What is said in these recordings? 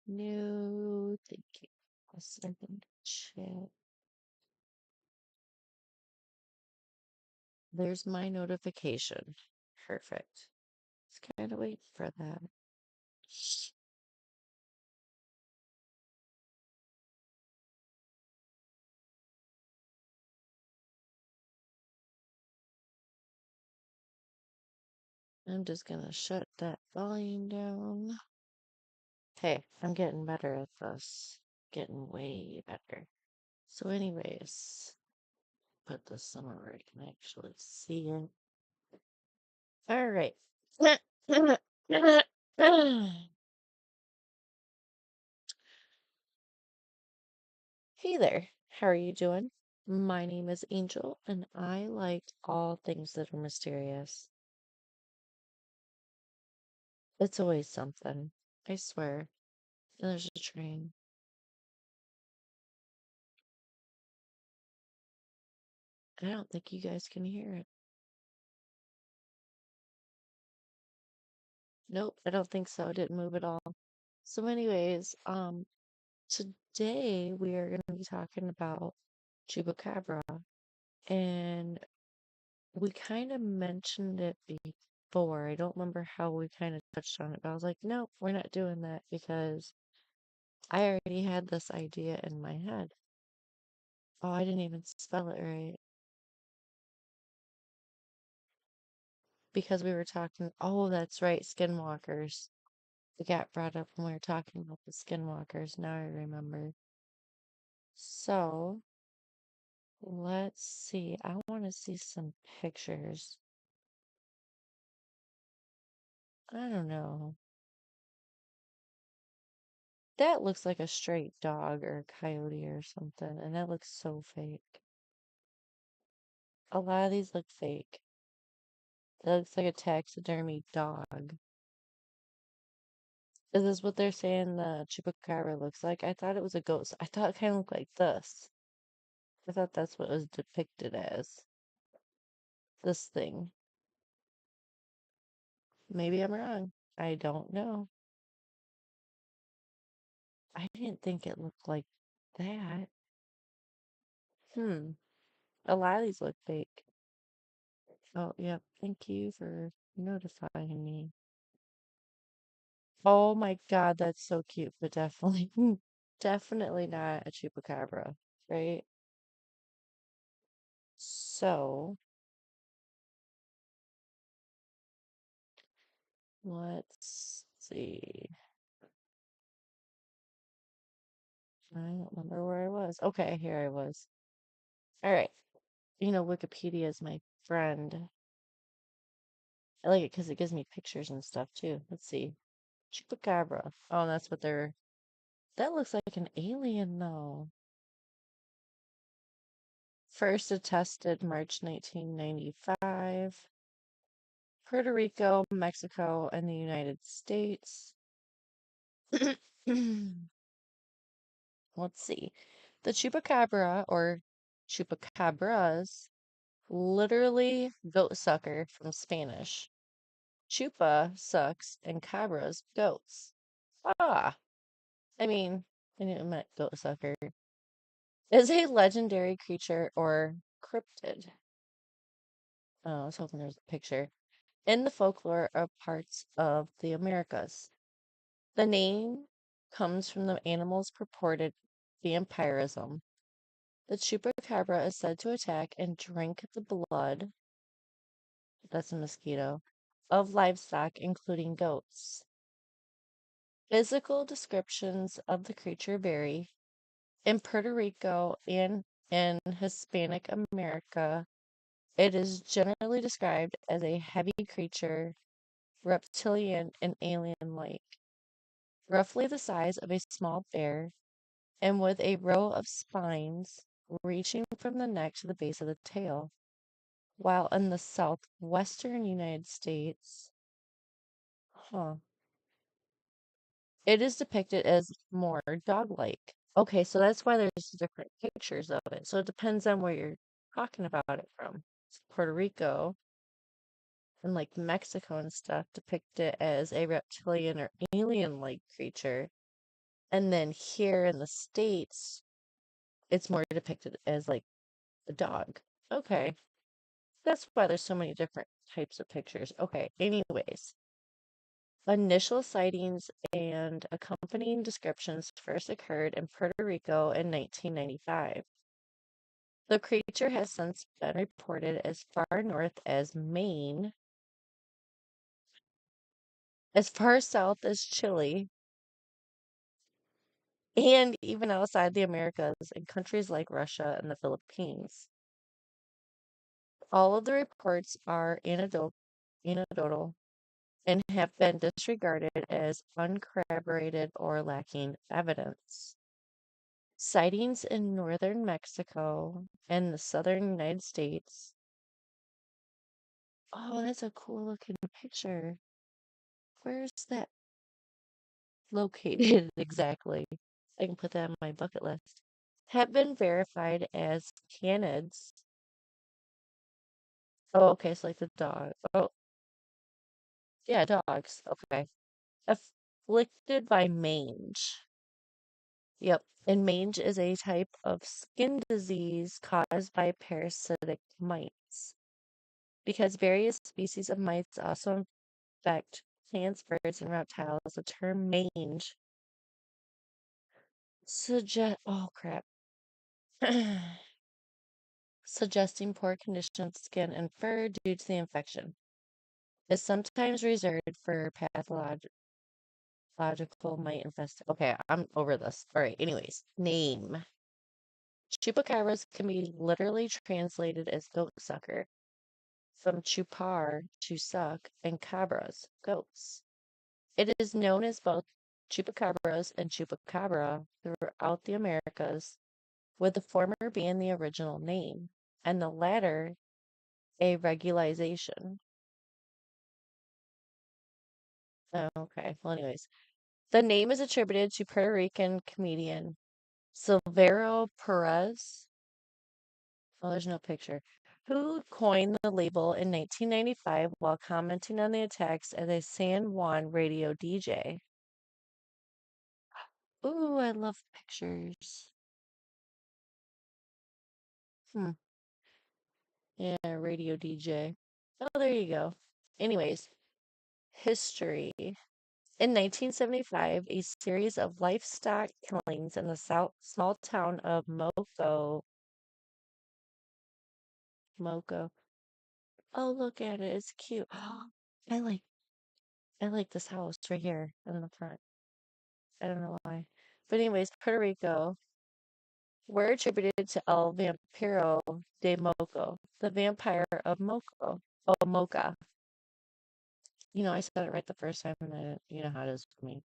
New thinking. A second chat. There's my notification. Perfect. Just kind of waiting for that. I'm just gonna shut that volume down. Hey, I'm getting better at this. Getting way better. So anyways, put this somewhere where I can actually see it. All right. Hey there. How are you doing? My name is Angel, and I like all things that are mysterious. It's always something. I swear. And there's a train. I don't think you guys can hear it. Nope, I don't think so. It didn't move at all. So anyways, today we are going to be talking about Chupacabra, and we kind of mentioned it before. I don't remember how we kind of touched on it, but I was like, nope, we're not doing that because I already had this idea in my head. Oh, I didn't even spell it right because we were talking. Oh, that's right, skinwalkers. It got brought up when we were talking about the skinwalkers. Now I remember. So, let's see. I want to see some pictures. I don't know. That looks like a straight dog or a coyote or something, and that looks so fake. A lot of these look fake. That looks like a taxidermy dog. Is this what they're saying the chupacabra looks like? I thought it was a ghost. I thought it kind of looked like this. I thought that's what it was depicted as. This thing. Maybe I'm wrong. I don't know. I didn't think it looked like that. Hmm. A lot of these look fake. Oh, yep. Thank you for notifying me. Oh my God, that's so cute, but definitely, definitely not a chupacabra, right? So, let's see. I don't remember where I was. Okay, here I was. All right. Wikipedia is my friend. I like it because it gives me pictures and stuff too. Let's see. Chupacabra. Oh, that's what they're. That looks like an alien, though. First attested March 1995. Puerto Rico, Mexico, and the United States. Let's see. The chupacabra or chupacabras, literally goat sucker from Spanish. Chupa sucks and cabras goats. Ah, I mean, I knew it meant goat sucker. Is a legendary creature or cryptid. Oh, I was hoping there was a picture. In the folklore of parts of the Americas. The name comes from the animal's purported vampirism. The chupacabra is said to attack and drink the blood, that's a mosquito, of livestock, including goats. Physical descriptions of the creature vary. In Puerto Rico and in Hispanic America, it is generally described as a heavy creature, reptilian and alien-like, roughly the size of a small bear, and with a row of spines reaching from the neck to the base of the tail, while in the southwestern United States, huh, it is depicted as more dog-like. Okay, so that's why there's different pictures of it. So it depends on where you're talking about it from. Puerto Rico, and like Mexico and stuff depict it as a reptilian or alien-like creature. And then here in the States, it's more depicted as like a dog. Okay. That's why there's so many different types of pictures. Okay, anyways. Initial sightings and accompanying descriptions first occurred in Puerto Rico in 1995. The creature has since been reported as far north as Maine, as far south as Chile, and even outside the Americas in countries like Russia and the Philippines. All of the reports are anecdotal and have been disregarded as uncorroborated or lacking evidence. Sightings in northern Mexico and the southern United States. Oh, that's a cool looking picture. Where's that located exactly? I can put that on my bucket list. Have been verified as canids. Oh, okay, so like the dog. Oh, yeah, dogs. Okay. Afflicted by mange. Yep. And mange is a type of skin disease caused by parasitic mites. Because various species of mites also infect plants, birds, and reptiles, the term mange oh crap. Suggesting poor condition of skin and fur due to the infection. Is sometimes reserved for pathological mite infested. Okay, I'm over this. All right, anyways, name. Chupacabras can be literally translated as goat sucker, from chupar, to suck, and cabras, goats. It is known as both chupacabras and chupacabra throughout the Americas, with the former being the original name, and the latter a regularization. Oh, okay, well, anyways. The name is attributed to Puerto Rican comedian Silvero Perez. Oh, there's no picture. Who coined the label in 1995 while commenting on the attacks as a San Juan radio DJ. Ooh, I love pictures. Hmm. Yeah, radio DJ. Oh, there you go. Anyways, history. In 1975, a series of livestock killings in the small town of Moco. Oh, look at it. It's cute. I like I like this house right here in the front. I don't know why. But anyways, Puerto Rico were attributed to El Vampiro de Moco, the vampire of Moco. Oh, Mocha. I said it right the first time, and you know how it is with me.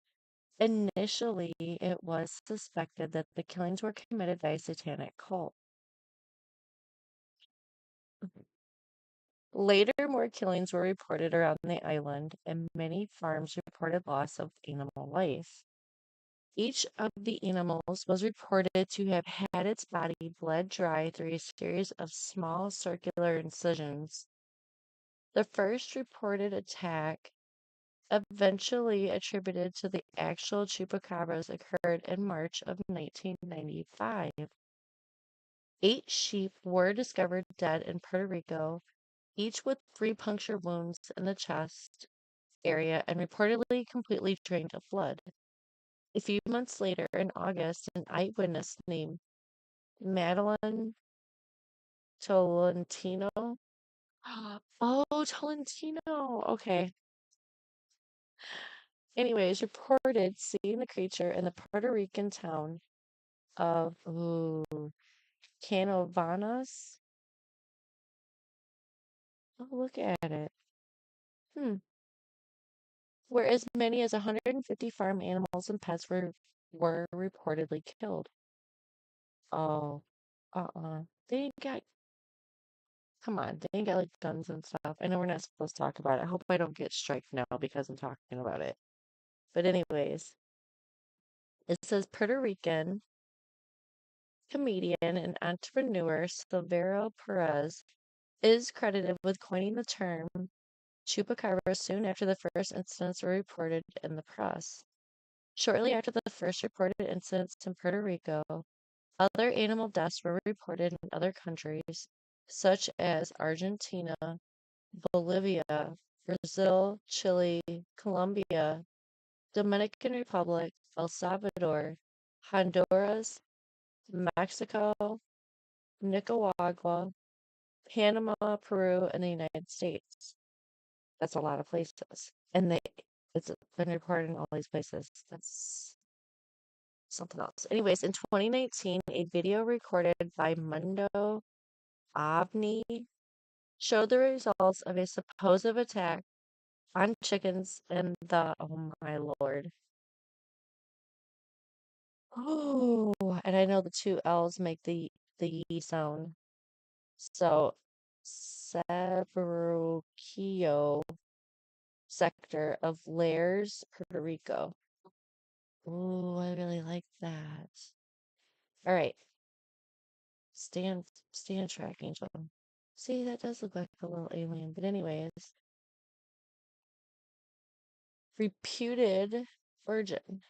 Initially, it was suspected that the killings were committed by a satanic cult. Later, more killings were reported around the island, and many farms reported loss of animal life. Each of the animals was reported to have had its body bled dry through a series of small circular incisions. The first reported attack, eventually attributed to the actual chupacabras, occurred in March of 1995. 8 sheep were discovered dead in Puerto Rico, each with 3 puncture wounds in the chest area and reportedly completely drained of blood. A few months later, in August, an eyewitness named Madeline Tolentino. Oh, Tolentino. Okay. Anyways, reported seeing the creature in the Puerto Rican town of Canovanas. Oh, look at it. Hmm. Where as many as 150 farm animals and pets were reportedly killed. Oh, They ain't got, come on, they ain't got like guns and stuff. I know we're not supposed to talk about it. I hope I don't get striked now because I'm talking about it. But anyways, it says Puerto Rican comedian and entrepreneur Silvero Perez is credited with coining the term Chupacabra soon after the first incidents were reported in the press. Shortly after the first reported incidents in Puerto Rico, other animal deaths were reported in other countries, such as Argentina, Bolivia, Brazil, Chile, Colombia, Dominican Republic, El Salvador, Honduras, Mexico, Nicaragua, Panama, Peru, and the United States. That's a lot of places. And it's been reported in all these places. That's something else. Anyways, in 2019, a video recorded by Mundo Ovni showed the results of a supposed attack on chickens in the, oh my lord. Oh, and I know the two L's make the Y sound. So, Sabrukio sector of Lares, Puerto Rico. Ooh, I really like that. All right, stand track, Angel. See, that does look like a little alien. But anyways, reputed virgin.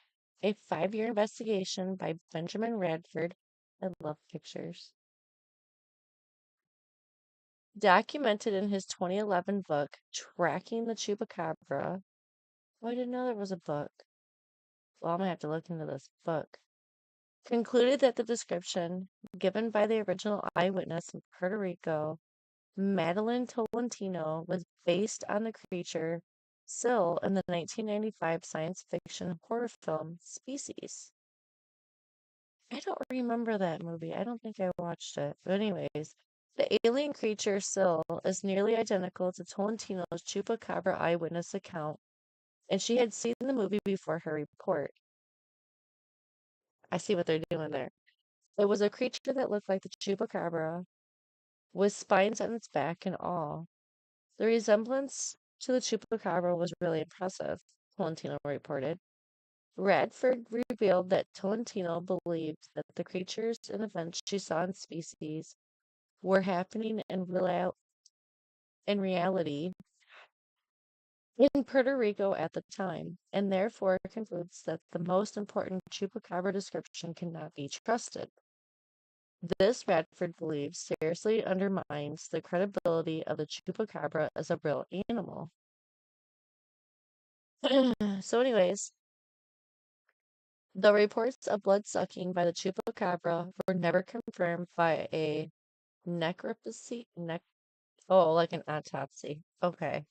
A 5-year investigation by Benjamin Radford. I love pictures. Documented in his 2011 book, Tracking the Chupacabra. Oh, I didn't know there was a book. Well, I'm gonna have to look into this book. Concluded that the description given by the original eyewitness in Puerto Rico, Madeline Tolentino, was based on the creature Sill in the 1995 science fiction horror film Species. I don't remember that movie. I don't think I watched it. But anyways, the alien creature Sill is nearly identical to Tolentino's Chupacabra eyewitness account, and she had seen the movie before her report. I see what they're doing there. It was a creature that looked like the Chupacabra, with spines on its back and all. The resemblance to the Chupacabra was really impressive, Tolentino reported. Radford revealed that Tolentino believed that the creatures and events she saw in Species were happening in reality in Puerto Rico at the time, and therefore concludes that the most important Chupacabra description cannot be trusted. This, Radford believes, seriously undermines the credibility of the Chupacabra as a real animal. So, anyways, the reports of blood sucking by the Chupacabra were never confirmed by a necropsy. Oh, like an autopsy. Okay.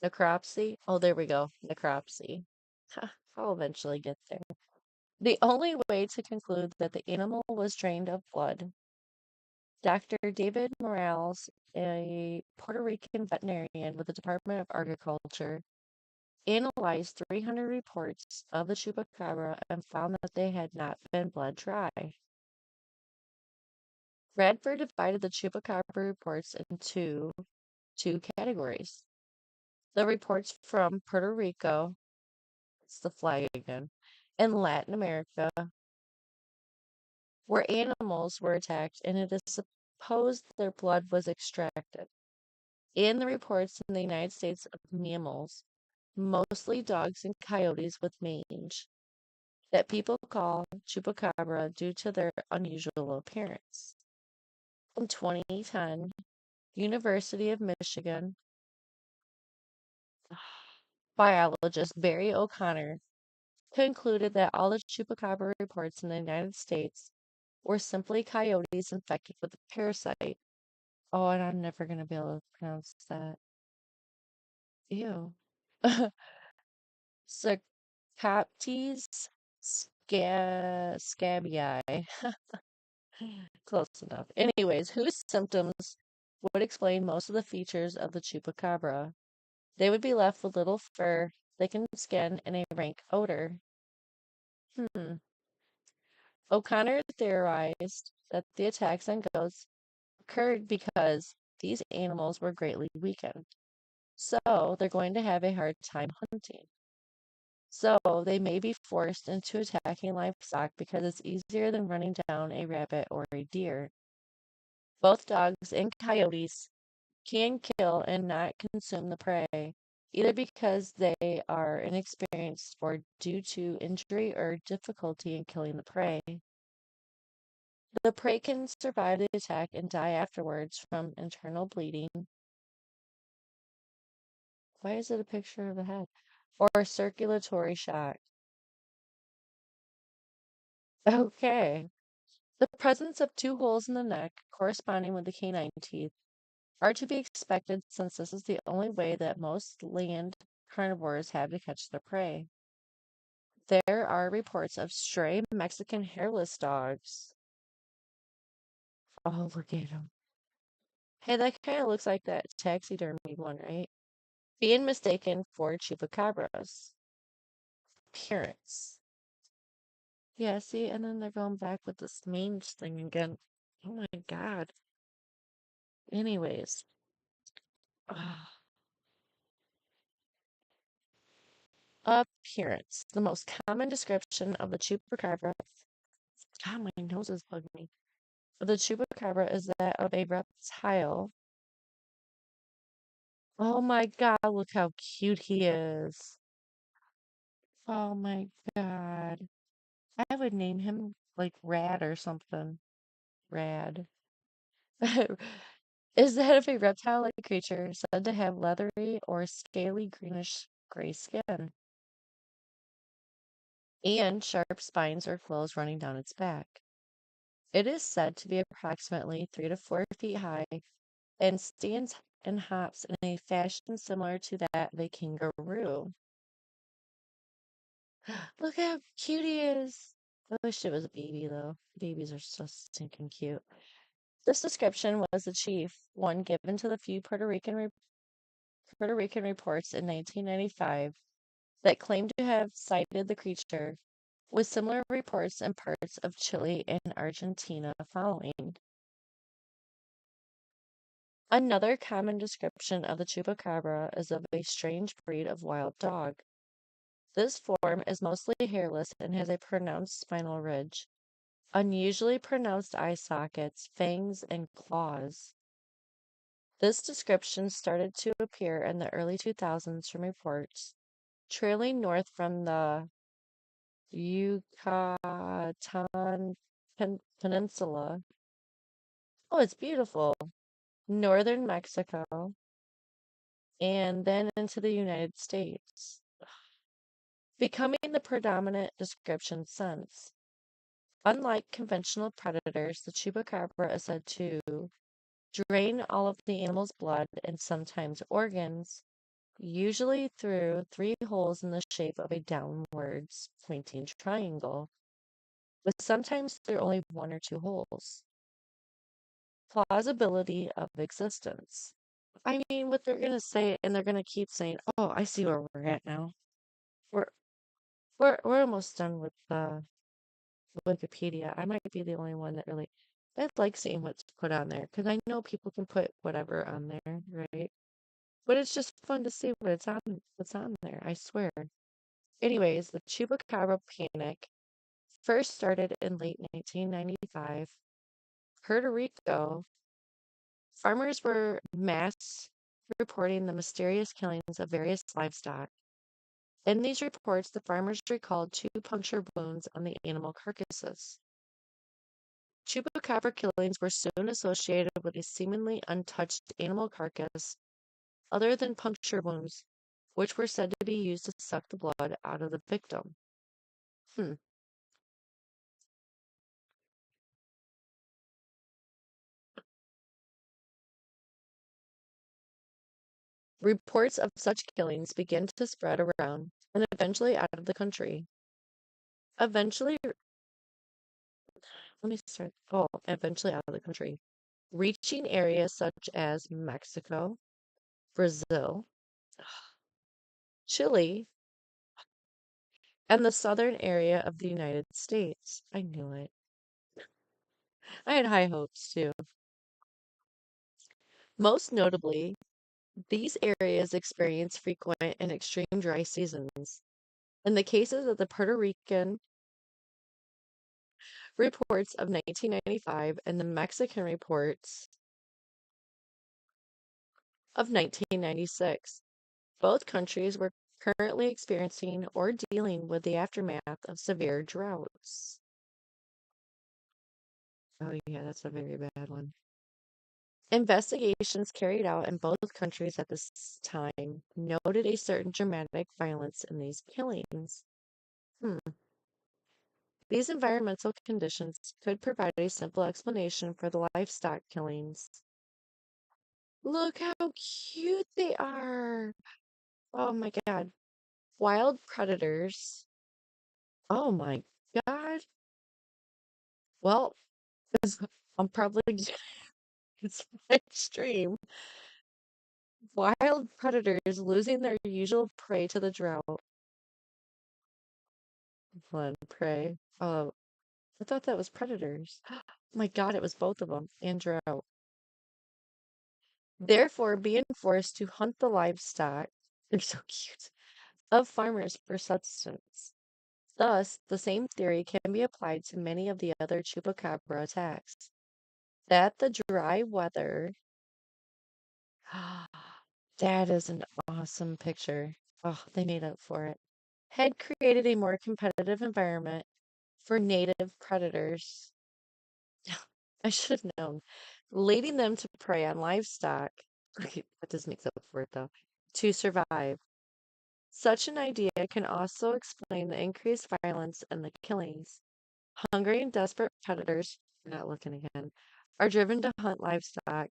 Necropsy. Oh, there we go. Necropsy. I'll eventually get there. The only way to conclude that the animal was drained of blood, Dr. David Morales, a Puerto Rican veterinarian with the Department of Agriculture, analyzed 300 reports of the chupacabra and found that they had not been blood dry. Radford divided the chupacabra reports into two categories. The reports from Puerto Rico, it's the flag again, and Latin America, where animals were attacked and it is supposed their blood was extracted. And the reports in the United States of mammals, mostly dogs and coyotes with mange, that people call chupacabra due to their unusual appearance. In 2010, University of Michigan biologist Barry O'Connor concluded that all the chupacabra reports in the United States were simply coyotes infected with the parasite. Oh, and I'm never going to be able to pronounce that. Ew. Sarcoptes scabii. Close enough. Anyways, whose symptoms would explain most of the features of the chupacabra? They would be left with little fur, thickened skin, and a rank odor. O'Connor theorized that the attacks on goats occurred because these animals were greatly weakened. So they're going to have a hard time hunting. So they may be forced into attacking livestock because it's easier than running down a rabbit or a deer. Both dogs and coyotes can kill and not consume the prey, either because they are inexperienced or due to injury or difficulty in killing the prey. The prey can survive the attack and die afterwards from internal bleeding. Why is it a picture of a head? Or circulatory shock. Okay. The presence of two holes in the neck, corresponding with the canine teeth, are to be expected since this is the only way that most land carnivores have to catch their prey. There are reports of stray Mexican hairless dogs. Oh, look at him. Hey, that kind of looks like that taxidermy one, right? Being mistaken for chupacabras. Appearance. Yeah, see, and then they're going back with this mange thing again. Oh my God. Anyways, ah, appearance. The most common description of the chupacabra. God, my nose is bugging me. The chupacabra is that of a reptile. Oh my God, look how cute he is. Oh my God. I would name him like Rad or something. Rad. Is that of a reptile-like creature said to have leathery or scaly greenish gray skin and sharp spines or quills running down its back. It is said to be approximately 3 to 4 feet high and stands and hops in a fashion similar to that of a kangaroo. Look how cute he is. I wish it was a baby though. Babies are so stinking cute. This description was the chief one given to the few Puerto Rican reports in 1995 that claimed to have sighted the creature, with similar reports in parts of Chile and Argentina following. Another common description of the chupacabra is of a strange breed of wild dog. This form is mostly hairless and has a pronounced spinal ridge, unusually pronounced eye sockets, fangs, and claws. This description started to appear in the early 2000s from reports trailing north from the Yucatan Peninsula. Oh, it's beautiful. Northern Mexico, and then into the United States, becoming the predominant description since. Unlike conventional predators, the chupacabra is said to drain all of the animal's blood and sometimes organs, usually through 3 holes in the shape of a downwards pointing triangle, with sometimes through only 1 or 2 holes. Plausibility of existence. I mean, what they're gonna say, and they're gonna keep saying, "Oh, I see where we're at now. We're we're almost done with Wikipedia." I might be the only one that really. I like seeing what's put on there because I know people can put whatever on there, right? But it's just fun to see what's on there. I swear. Anyways, the Chupacabra panic first started in late 1995. Puerto Rico farmers were mass reporting the mysterious killings of various livestock. In these reports, the farmers recalled 2 puncture wounds on the animal carcasses. Chupacabra killings were soon associated with a seemingly untouched animal carcass, other than puncture wounds, which were said to be used to suck the blood out of the victim. Hmm. Reports of such killings began to spread around and eventually out of the country. Eventually, let me start. Oh, eventually out of the country, reaching areas such as Mexico, Brazil, Chile, and the southern area of the United States. I knew it. I had high hopes too. Most notably, these areas experience frequent and extreme dry seasons. In the cases of the Puerto Rican reports of 1995 and the Mexican reports of 1996. Both countries were currently experiencing or dealing with the aftermath of severe droughts. Oh, yeah, that's a very bad one. Investigations carried out in both countries at this time noted a certain dramatic violence in these killings. Hmm. These environmental conditions could provide a simple explanation for the livestock killings. Look how cute they are. Oh my God. Wild predators. Oh my God. Well, I'm probably it's extreme. Wild predators losing their usual prey to the drought. One prey. Oh, I thought that was predators. My God, it was both of them and drought. Therefore, being forced to hunt the livestock, they're so cute, of farmers for subsistence. Thus, the same theory can be applied to many of the other chupacabra attacks. That the dry weather, that is an awesome picture. Oh, they made up for it. Had created a more competitive environment for native predators. I should have known. Leading them to prey on livestock. Okay, that does make up for it though. To survive. Such an idea can also explain the increased violence and the killings. Hungry and desperate predators, not looking again, are driven to hunt livestock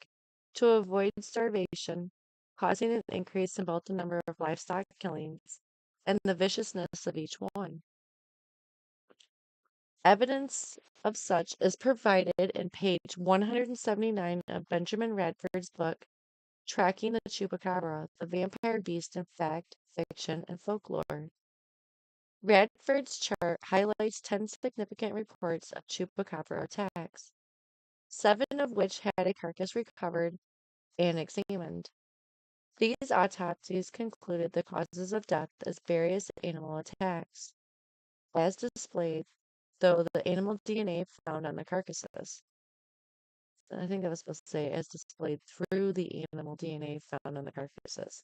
to avoid starvation, causing an increase in both the number of livestock killings and the viciousness of each one. Evidence of such is provided in page 179 of Benjamin Radford's book, Tracking the Chupacabra, the Vampire Beast in Fact, Fiction, and Folklore. Radford's chart highlights 10 significant reports of chupacabra attacks, 7 of which had a carcass recovered and examined. These autopsies concluded the causes of death as various animal attacks, as displayed, though the animal DNA found on the carcasses. I think that was supposed to say as displayed through the animal DNA found on the carcasses.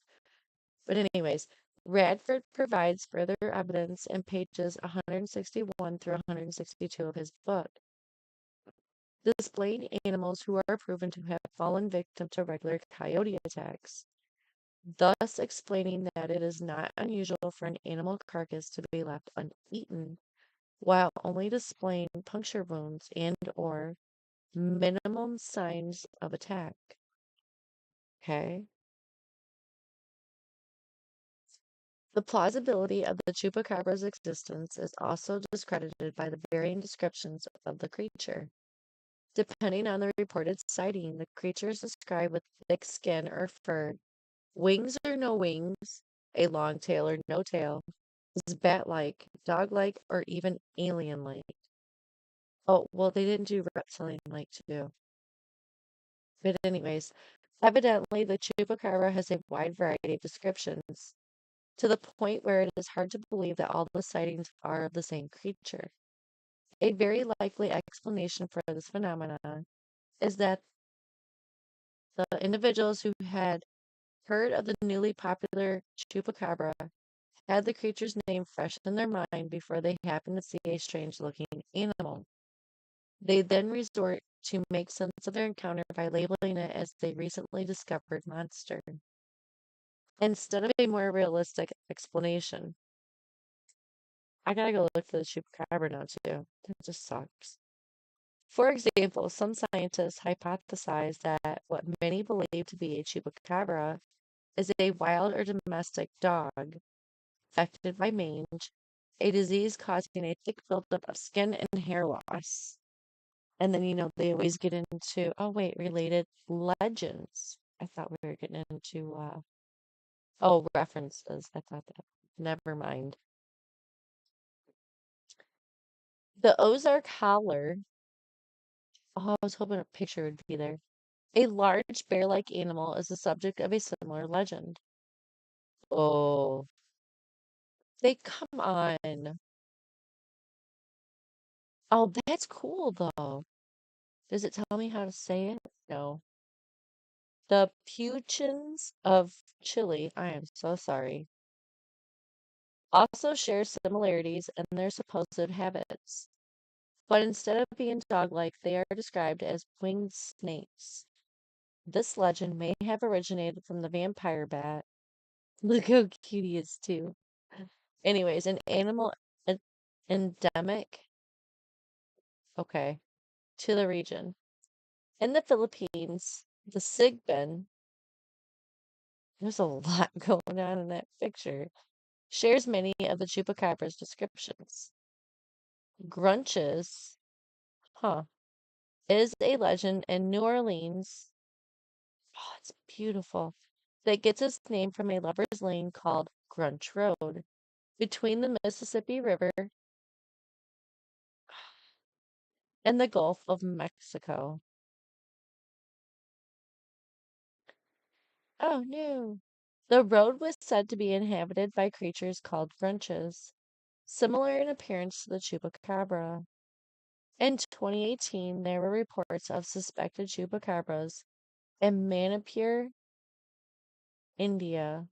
But anyways, Radford provides further evidence in pages 161 through 162 of his book, displaying animals who are proven to have fallen victim to regular coyote attacks, thus explaining that it is not unusual for an animal carcass to be left uneaten while only displaying puncture wounds and or minimum signs of attack. Okay. The plausibility of the chupacabra's existence is also discredited by the varying descriptions of the creature. Depending on the reported sighting, the creature is described with thick skin or fur, wings or no wings, a long tail or no tail, is bat-like, dog-like, or even alien-like. Oh, well, they didn't do reptilian-like too. But anyways, evidently the chupacabra has a wide variety of descriptions, to the point where it is hard to believe that all the sightings are of the same creature. A very likely explanation for this phenomenon is that the individuals who had heard of the newly popular chupacabra had the creature's name fresh in their mind before they happened to see a strange looking animal. They then resort to make sense of their encounter by labeling it as a recently discovered monster, instead of a more realistic explanation. I gotta go look for the chupacabra now too. That just sucks. For example, some scientists hypothesize that what many believe to be a chupacabra is a wild or domestic dog affected by mange, a disease causing a thick buildup of skin and hair loss. And then, they always get into, oh, wait, related legends. I thought we were getting into, references. I thought that. Never mind. The Ozark Howler. Oh, I was hoping a picture would be there. A large bear-like animal is the subject of a similar legend. Oh, they come on. Oh, that's cool though. Does it tell me how to say it? No. The Puchins of Chile, I am so sorry, also share similarities in their supposed habits. But instead of being dog-like, they are described as winged snakes. This legend may have originated from the vampire bat. Look how cute he is too. Anyways, an animal en- endemic, okay, to the region. In the Philippines, the Sigbin, there's a lot going on in that picture, shares many of the chupacabra's descriptions. Grunches, huh, is a legend in New Orleans. Oh, it's beautiful. That gets its name from a lover's lane called Grunch Road between the Mississippi River and the Gulf of Mexico. Oh no. The road was said to be inhabited by creatures called grunches, similar in appearance to the chupacabra. In 2018, there were reports of suspected chupacabras in Manipur, India.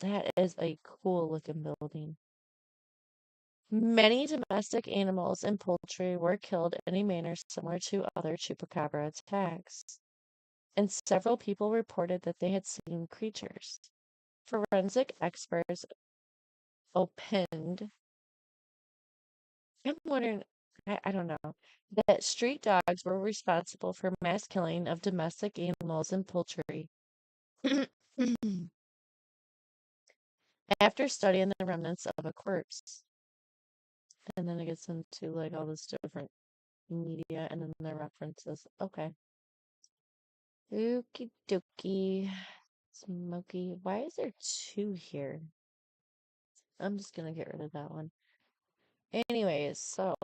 That is a cool looking building. Many domestic animals and poultry were killed in a manner similar to other chupacabra attacks, and several people reported that they had seen creatures. Forensic experts opined, I'm wondering, I don't know, that street dogs were responsible for mass killing of domestic animals and poultry. After studying the remnants of a corpse, and then it gets into like all this different media and then the references. Okay. Okie dokie. Smoky. Why is there two here? I'm just gonna get rid of that one. Anyways, so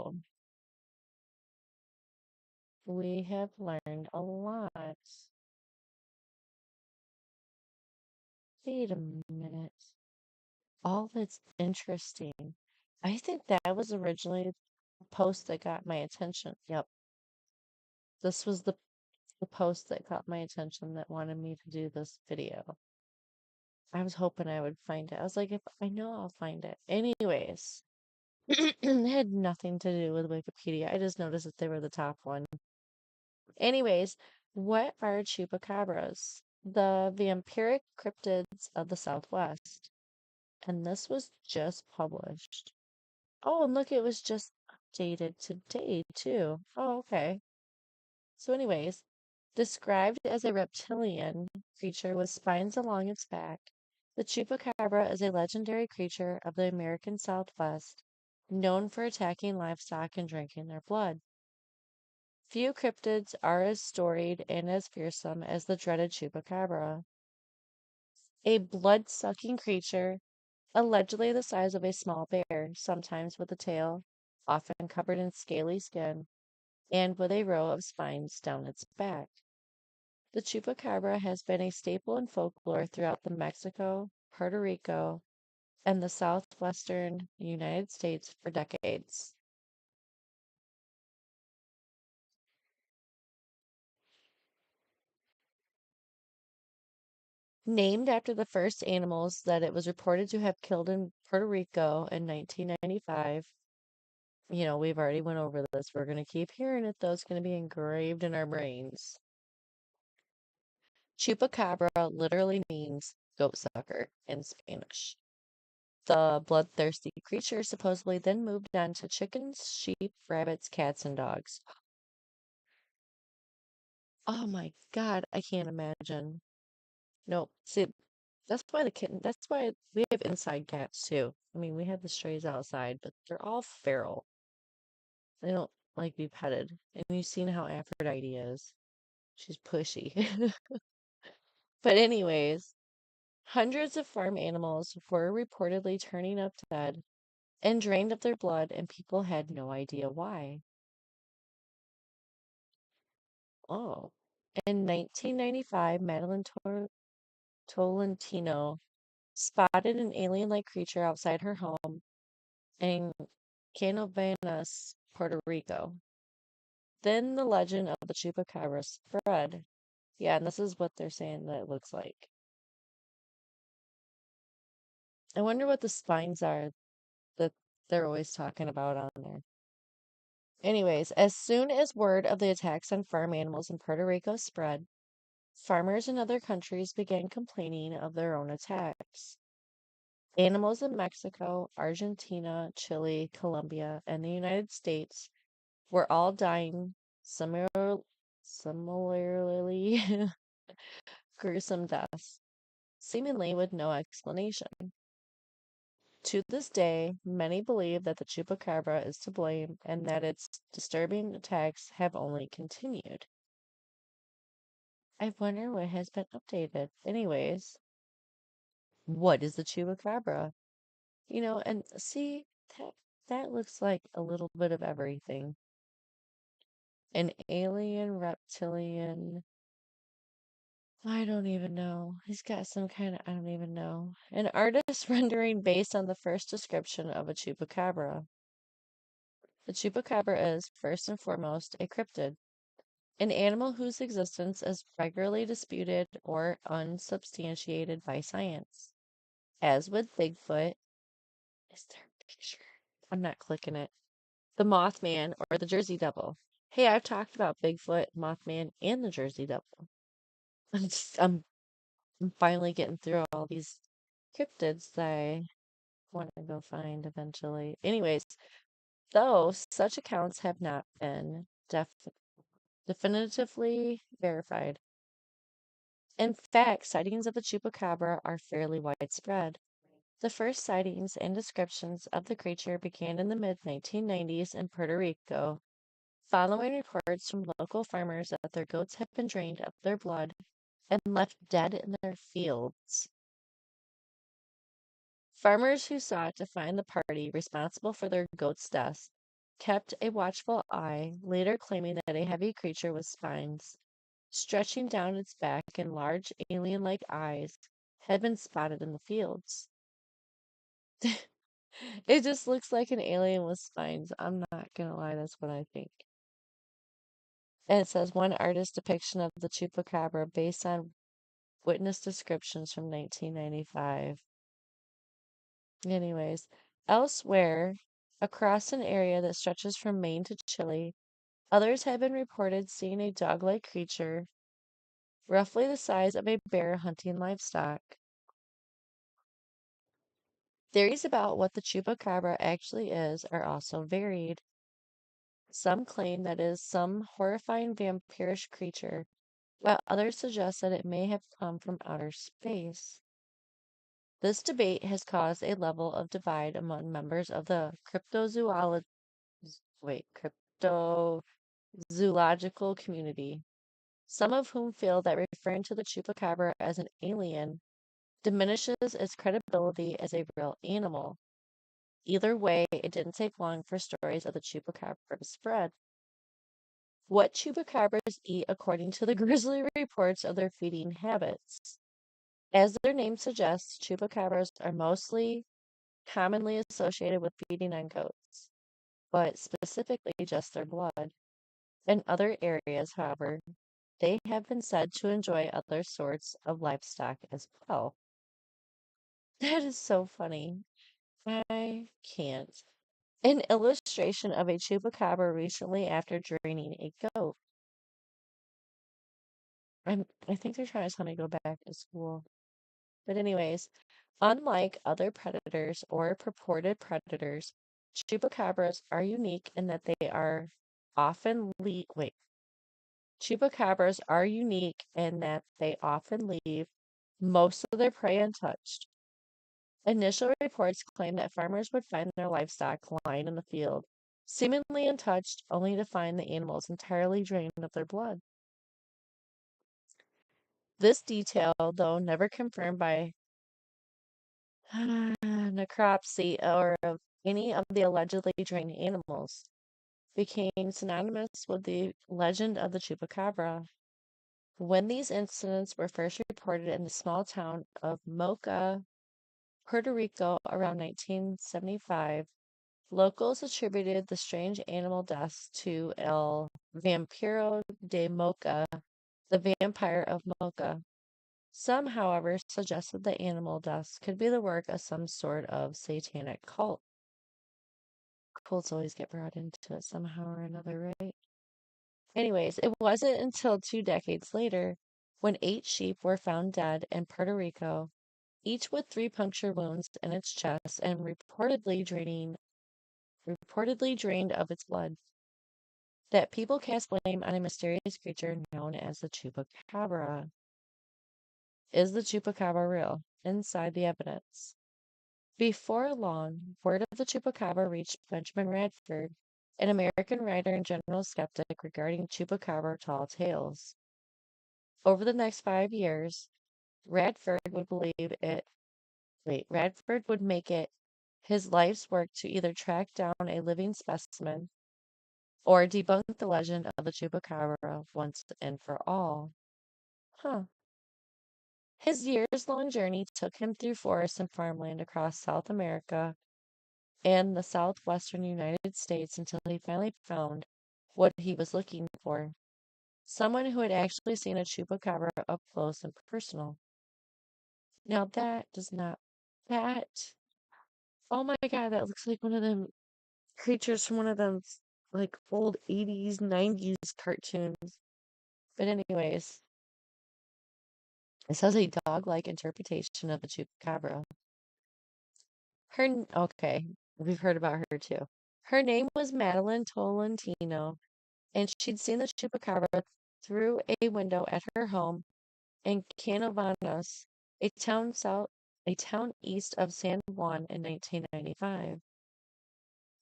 we have learned a lot. Wait a minute. All that's interesting. I think that was originally the post that got my attention. Yep. This was the post that caught my attention that wanted me to do this video. I was hoping I would find it. I was like, if I know I'll find it. Anyways, it had nothing to do with Wikipedia. I just noticed that they were the top one. Anyways, what are chupacabras? The vampiric cryptids of the Southwest. And this was just published. Oh, and look, it was just updated today, too. Oh, okay. So, anyways, described as a reptilian creature with spines along its back, the chupacabra is a legendary creature of the American Southwest, known for attacking livestock and drinking their blood. Few cryptids are as storied and as fearsome as the dreaded chupacabra, a blood-sucking creature allegedly the size of a small bear, sometimes with a tail, often covered in scaly skin, and with a row of spines down its back. The chupacabra has been a staple in folklore throughout the Mexico, Puerto Rico, and the southwestern United States for decades. Named after the first animals that it was reported to have killed in Puerto Rico in 1995. We've already went over this. We're going to keep hearing it, though. It's going to be engraved in our brains. Chupacabra literally means goat sucker in Spanish. The bloodthirsty creature supposedly then moved on to chickens, sheep, rabbits, cats, and dogs. Oh my God, I can't imagine. No, see, that's why we have inside cats too. I mean, we have the strays outside, but they're all feral. They don't like be petted. And you've seen how Aphrodite is. She's pushy. But anyways, hundreds of farm animals were reportedly turning up dead and drained of their blood, and people had no idea why. Oh. In 1995, Madeline Tolentino spotted an alien-like creature outside her home in Canovanas, Puerto Rico. Then the legend of the Chupacabra spread. Yeah, and this is what they're saying that it looks like. I wonder what the spines are that they're always talking about on there. Anyways, as soon as word of the attacks on farm animals in Puerto Rico spread, farmers in other countries began complaining of their own attacks. Animals in Mexico, Argentina, Chile, Colombia, and the United States were all dying similarly gruesome deaths, seemingly with no explanation. To this day, many believe that the chupacabra is to blame and that its disturbing attacks have only continued. I wonder what has been updated. Anyways, what is the chupacabra? And see, that looks like a little bit of everything. An alien, reptilian. I don't even know. He's got some kind of, I don't even know. An artist rendering based on the first description of a chupacabra. The chupacabra is, first and foremost, a cryptid, an animal whose existence is regularly disputed or unsubstantiated by science. As with Bigfoot, is there a picture? I'm not clicking it. The Mothman or the Jersey Devil. Hey, I've talked about Bigfoot, Mothman, and the Jersey Devil. I'm finally getting through all these cryptids that I want to go find eventually. Anyways, though such accounts have not been definitively verified. In fact, sightings of the chupacabra are fairly widespread. The first sightings and descriptions of the creature began in the mid 1990s in Puerto Rico, following reports from local farmers that their goats had been drained of their blood and left dead in their fields. Farmers who sought to find the party responsible for their goats' deaths kept a watchful eye, later claiming that a heavy creature with spines stretching down its back and large alien-like eyes had been spotted in the fields. It just looks like an alien with spines. I'm not gonna lie, that's what I think. And it says one artist's depiction of the chupacabra based on witness descriptions from 1995. Anyways, elsewhere, across an area that stretches from Maine to Chile, others have been reported seeing a dog-like creature, roughly the size of a bear hunting livestock. Theories about what the chupacabra actually is are also varied. Some claim that it is some horrifying vampirish creature, while others suggest that it may have come from outer space. This debate has caused a level of divide among members of the cryptozoological community, some of whom feel that referring to the chupacabra as an alien diminishes its credibility as a real animal. Either way, it didn't take long for stories of the chupacabra to spread. What chupacabras eat according to the grisly reports of their feeding habits. As their name suggests, chupacabras are mostly commonly associated with feeding on goats, but specifically just their blood. In other areas, however, they have been said to enjoy other sorts of livestock as well. That is so funny. I can't. An illustration of a chupacabra recently after draining a goat. I think they're trying to tell me to go back to school. But anyways, unlike other predators or purported predators, chupacabras are unique in that they are often chupacabras are unique in that they often leave most of their prey untouched. Initial reports claim that farmers would find their livestock lying in the field, seemingly untouched, only to find the animals entirely drained of their blood. This detail, though never confirmed by necropsy or of any of the allegedly drained animals, became synonymous with the legend of the chupacabra. When these incidents were first reported in the small town of Mocha, Puerto Rico, around 1975, Locals attributed the strange animal deaths to El Vampiro de Mocha, the vampire of Mocha. Some, however, suggested the animal deaths could be the work of some sort of satanic cult. Cults always get brought into it somehow or another, right? Anyways, it wasn't until 2 decades later when 8 sheep were found dead in Puerto Rico, each with 3 puncture wounds in its chest and reportedly drained of its blood, that people cast blame on a mysterious creature known as the Chupacabra. Is the Chupacabra real? Inside the evidence. Before long, word of the Chupacabra reached Benjamin Radford, an American writer and general skeptic regarding Chupacabra tall tales. Over the next 5 years, Radford would believe it. Radford would make it his life's work to either track down a living specimen or debunk the legend of the Chupacabra once and for all. Huh. His years-long journey took him through forests and farmland across South America and the southwestern United States until he finally found what he was looking for. Someone who had actually seen a Chupacabra up close and personal. Now that, oh my God, that looks like one of them creatures from one of them like old 80s, 90s cartoons. But anyways, it says a dog-like interpretation of the Chupacabra. Okay, we've heard about her too. Her name was Madeline Tolentino, and she'd seen the Chupacabra through a window at her home in Canovanas, a town east of San Juan in 1995.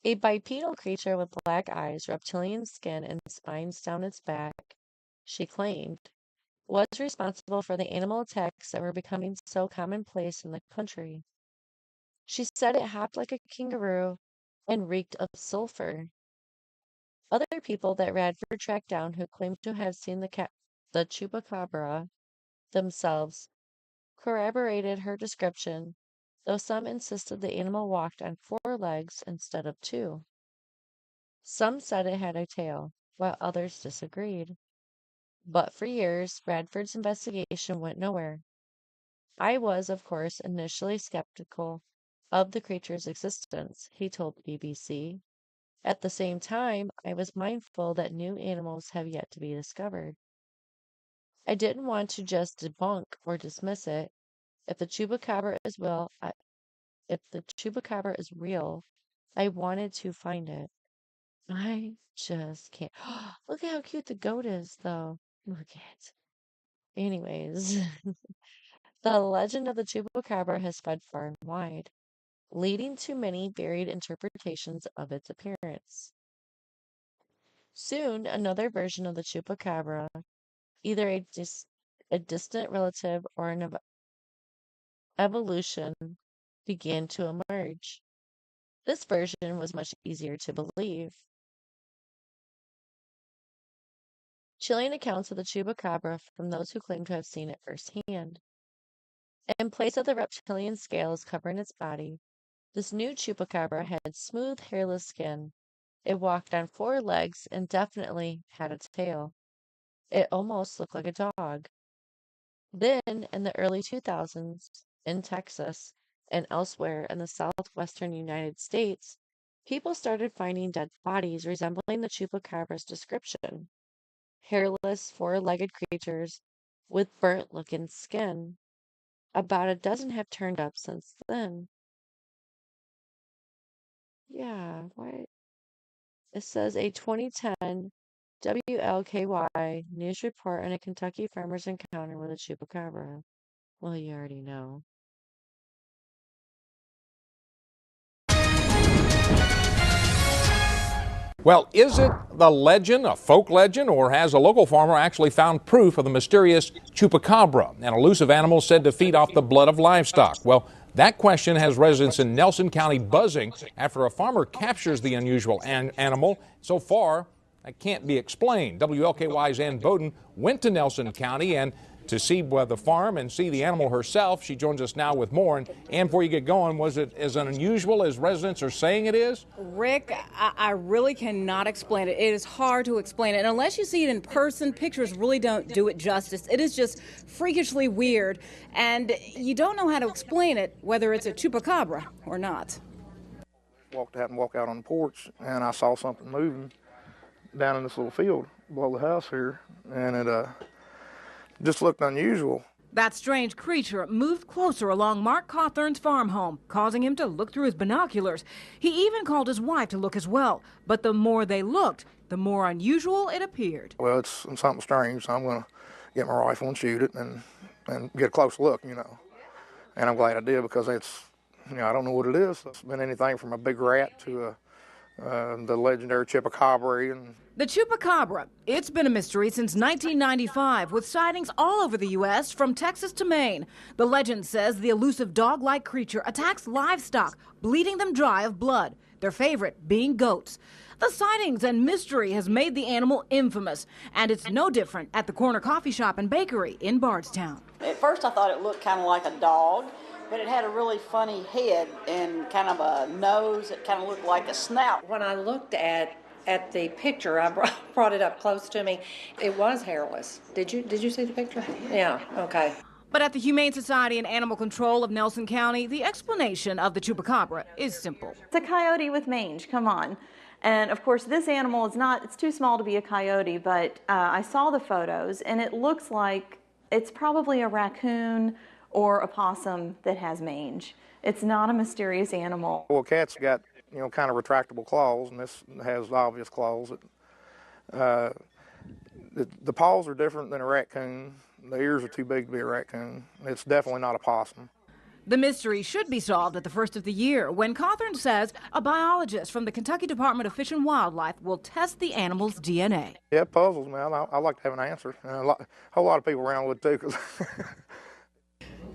A bipedal creature with black eyes, reptilian skin, and spines down its back, she claimed, was responsible for the animal attacks that were becoming so commonplace in the country. She said it hopped like a kangaroo and reeked of sulfur. Other people that Radford tracked down who claimed to have seen the Chupacabra themselves corroborated her description, though some insisted the animal walked on 4 legs instead of 2. Some said it had a tail, while others disagreed. But for years, Radford's investigation went nowhere. I was, of course, initially skeptical of the creature's existence, he told the BBC. At the same time, I was mindful that new animals have yet to be discovered. I didn't want to just debunk or dismiss it. If the Chupacabra is real, I wanted to find it. I just can't. Look at how cute the goat is, though. Look at. Anyways, the legend of the Chupacabra has spread far and wide, leading to many varied interpretations of its appearance. Soon, another version of the Chupacabra, either a distant relative or an evolution, began to emerge. This version was much easier to believe. Chilling accounts of the Chupacabra from those who claim to have seen it firsthand. In place of the reptilian scales covering its body, this new Chupacabra had smooth, hairless skin. It walked on 4 legs and definitely had a tail. It almost looked like a dog. Then, in the early 2000s, in Texas and elsewhere in the southwestern United States, people started finding dead bodies resembling the Chupacabra's description. Hairless, 4-legged creatures with burnt-looking skin. About a dozen have turned up since then. Yeah, why? It says a 2010 WLKY news report on a Kentucky farmer's encounter with a Chupacabra. Well, you already know. Well, is it the legend, a folk legend, or has a local farmer actually found proof of the mysterious Chupacabra, an elusive animal said to feed off the blood of livestock? Well, that question has residents in Nelson County buzzing after a farmer captures the unusual animal. So far, that can't be explained. WLKY's Ann Bowden went to Nelson County and to see the farm and see the animal herself. She joins us now with more. And before you get going, was it as unusual as residents are saying it is? Rick, I really cannot explain it. It is hard to explain it. And unless you see it in person, pictures really don't do it justice. It is just freakishly weird. And you don't know how to explain it, whether it's a chupacabra or not. Happened to walk out on the porch, and I saw something moving down in this little field below the house here, and it just looked unusual. That strange creature moved closer along Mark Cawthorn's farm home, causing him to look through his binoculars. He even called his wife to look as well, but the more they looked, the more unusual it appeared. Well, it's something strange, so I'm going to get my rifle and shoot it and get a close look, And I'm glad I did, because it's, I don't know what it is. It's been anything from a big rat to the legendary Chupacabra. The Chupacabra, it's been a mystery since 1995, with sightings all over the U.S., from Texas to Maine. The legend says the elusive dog-like creature attacks livestock, bleeding them dry of blood, their favorite being goats. The sightings and mystery has made the animal infamous, and it's no different at the corner coffee shop and bakery in Bardstown. At first I thought it looked kind of like a dog, but it had a really funny head and kind of a nose that kind of looked like a snout. When I looked at the picture, I brought it up close to me. It was hairless. Did you see the picture? Yeah, okay. But at the Humane Society and Animal Control of Nelson County, the explanation of the Chupacabra is simple. It's a coyote with mange, come on. And of course this animal is not, it's too small to be a coyote, but I saw the photos and it looks like it's probably a raccoon or a possum that has mange. It's not a mysterious animal. Well, cats got, kind of retractable claws, and this has obvious claws. The paws are different than a raccoon. The ears are too big to be a raccoon. It's definitely not a possum. The mystery should be solved at the first of the year, when Cawthorn says a biologist from the Kentucky Department of Fish and Wildlife will test the animal's DNA. Yeah, it puzzles me. I like to have an answer. And a whole lot of people around would too.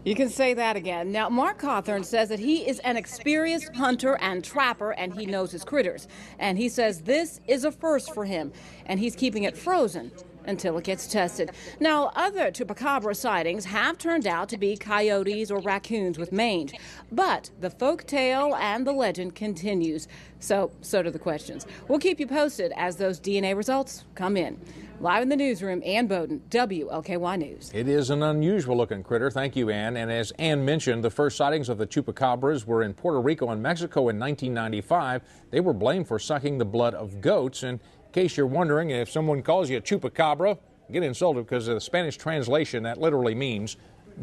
You can say that again. Now, Mark Cawthorn says that he is an experienced hunter and trapper, and he knows his critters. And he says this is a first for him, and he's keeping it frozen until it gets tested. Now, other Chupacabra sightings have turned out to be coyotes or raccoons with mange, but the folk tale and the legend continues. So do the questions. We'll keep you posted as those DNA results come in. Live in the newsroom, Ann Bowden, WLKY News. It is an unusual looking critter. Thank you, Ann. And as Ann mentioned, the first sightings of the Chupacabras were in Puerto Rico and Mexico in 1995. They were blamed for sucking the blood of goats. And in case you're wondering, if someone calls you a Chupacabra, get insulted, because of the Spanish translation, that literally means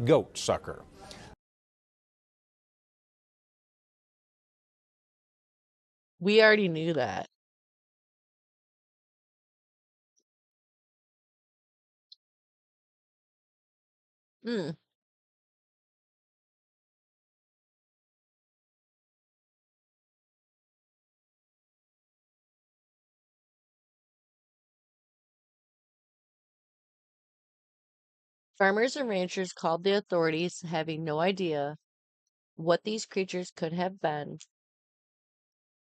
goat sucker. We already knew that. Hmm. Farmers and ranchers called the authorities, having no idea what these creatures could have been.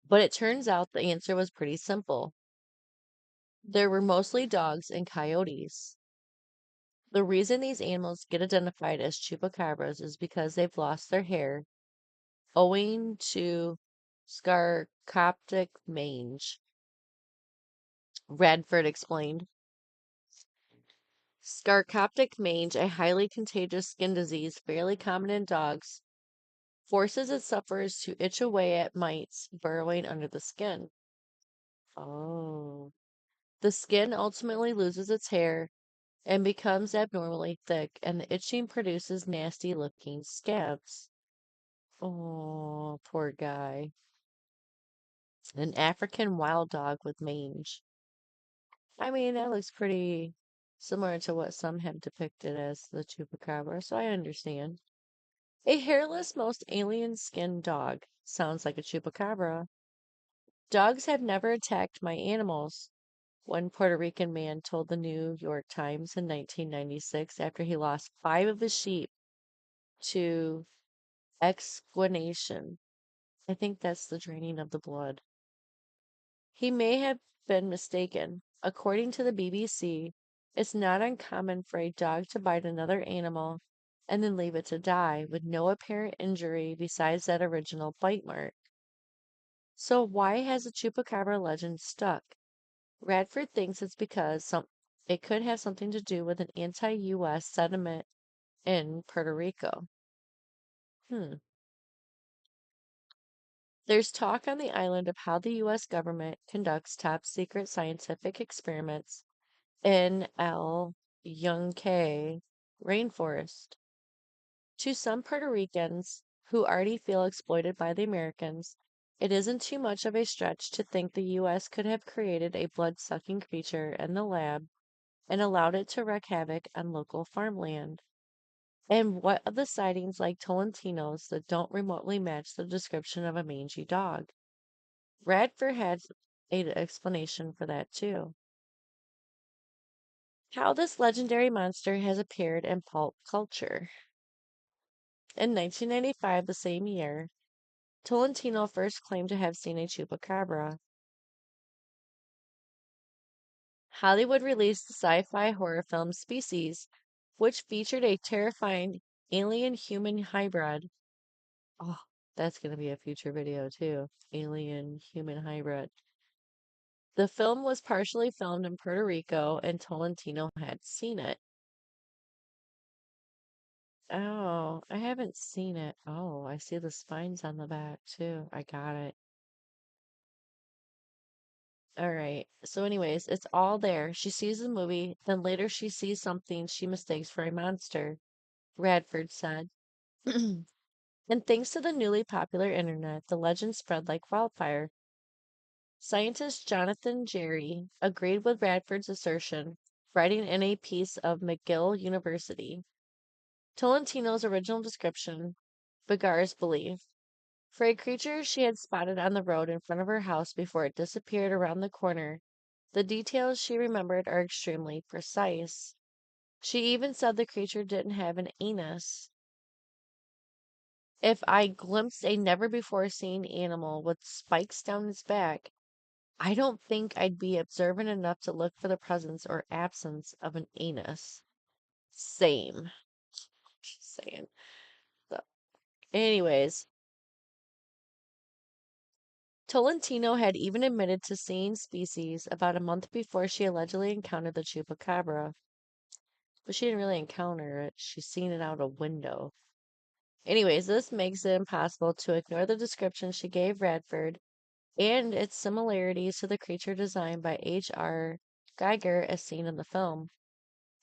But it turns out the answer was pretty simple. There were mostly dogs and coyotes. The reason these animals get identified as chupacabras is because they've lost their hair owing to scarcoptic mange. Radford explained. Scarcoptic mange, a highly contagious skin disease fairly common in dogs, forces its sufferers to itch away at mites burrowing under the skin. Oh. The skin ultimately loses its hair and becomes abnormally thick, and the itching produces nasty looking scabs. Oh, poor guy. An African wild dog with mange. I mean, that looks pretty similar to what some have depicted as the chupacabra, so I understand. A hairless, most alien skinned dog. Sounds like a chupacabra. Dogs have never attacked my animals, one Puerto Rican man told the New York Times in 1996 after he lost 5 of his sheep to exquination. I think that's the draining of the blood. He may have been mistaken. According to the BBC, It's not uncommon for a dog to bite another animal and then leave it to die with no apparent injury besides that original bite mark. So why has the chupacabra legend stuck? Radford thinks it's because it could have something to do with an anti-US sentiment in Puerto Rico. Hmm. There's talk on the island of how the US government conducts top secret scientific experiments in El Yunque rainforest. To some Puerto Ricans who already feel exploited by the Americans, it isn't too much of a stretch to think the US could have created a blood-sucking creature in the lab and allowed it to wreak havoc on local farmland. And what of the sightings like Tolentino's that don't remotely match the description of a mangy dog? Radford had an explanation for that too. How this legendary monster has appeared in pulp culture. In 1995, the same year, Tolentino first claimed to have seen a chupacabra. Hollywood released the sci-fi horror film Species, which featured a terrifying alien-human hybrid. Oh, that's going to be a future video too. Alien-human hybrid. The film was partially filmed in Puerto Rico, and Tolentino had seen it. Oh, I haven't seen it. Oh, I see the spines on the back too. I got it. All right. So, anyways, it's all there. She sees the movie, then later she sees something she mistakes for a monster, Radford said. And thanks to the newly popular internet, the legend spread like wildfire. Scientist Jonathan Jerry agreed with Radford's assertion, writing in a piece of McGill University. Tolentino's original description begars belief. For a creature she had spotted on the road in front of her house before it disappeared around the corner, the details she remembered are extremely precise. She even said the creature didn't have an anus. If I glimpsed a never before seen animal with spikes down its back, I don't think I'd be observant enough to look for the presence or absence of an anus. Same. Just saying. So, anyways, Tolentino had even admitted to seeing Species about a month before she allegedly encountered the chupacabra. But she didn't really encounter it. She seen it out a window. Anyways, this makes it impossible to ignore the description she gave Radford and its similarities to the creature designed by H.R. Geiger as seen in the film.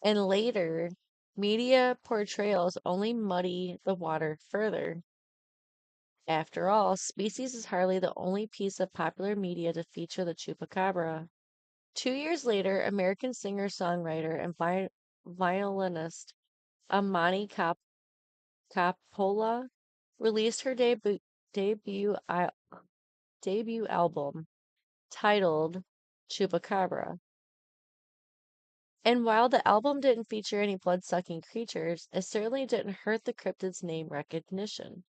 And later, media portrayals only muddy the water further. After all, Species is hardly the only piece of popular media to feature the chupacabra. 2 years later, American singer-songwriter and violinist Amani Coppola released her debut debut album titled Chupacabra. And while the album didn't feature any blood-sucking creatures, it certainly didn't hurt the cryptid's name recognition.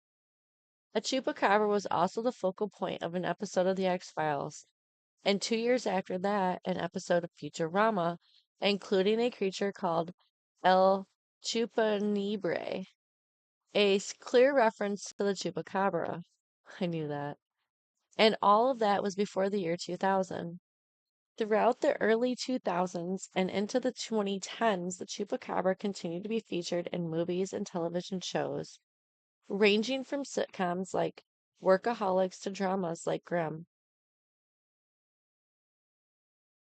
A chupacabra was also the focal point of an episode of The X-Files, and 2 years after that, an episode of Futurama, including a creature called El Chupanibre, clear reference to the chupacabra. I knew that. And all of that was before the year 2000. Throughout the early 2000s and into the 2010s, the chupacabra continued to be featured in movies and television shows, ranging from sitcoms like Workaholics to dramas like Grimm.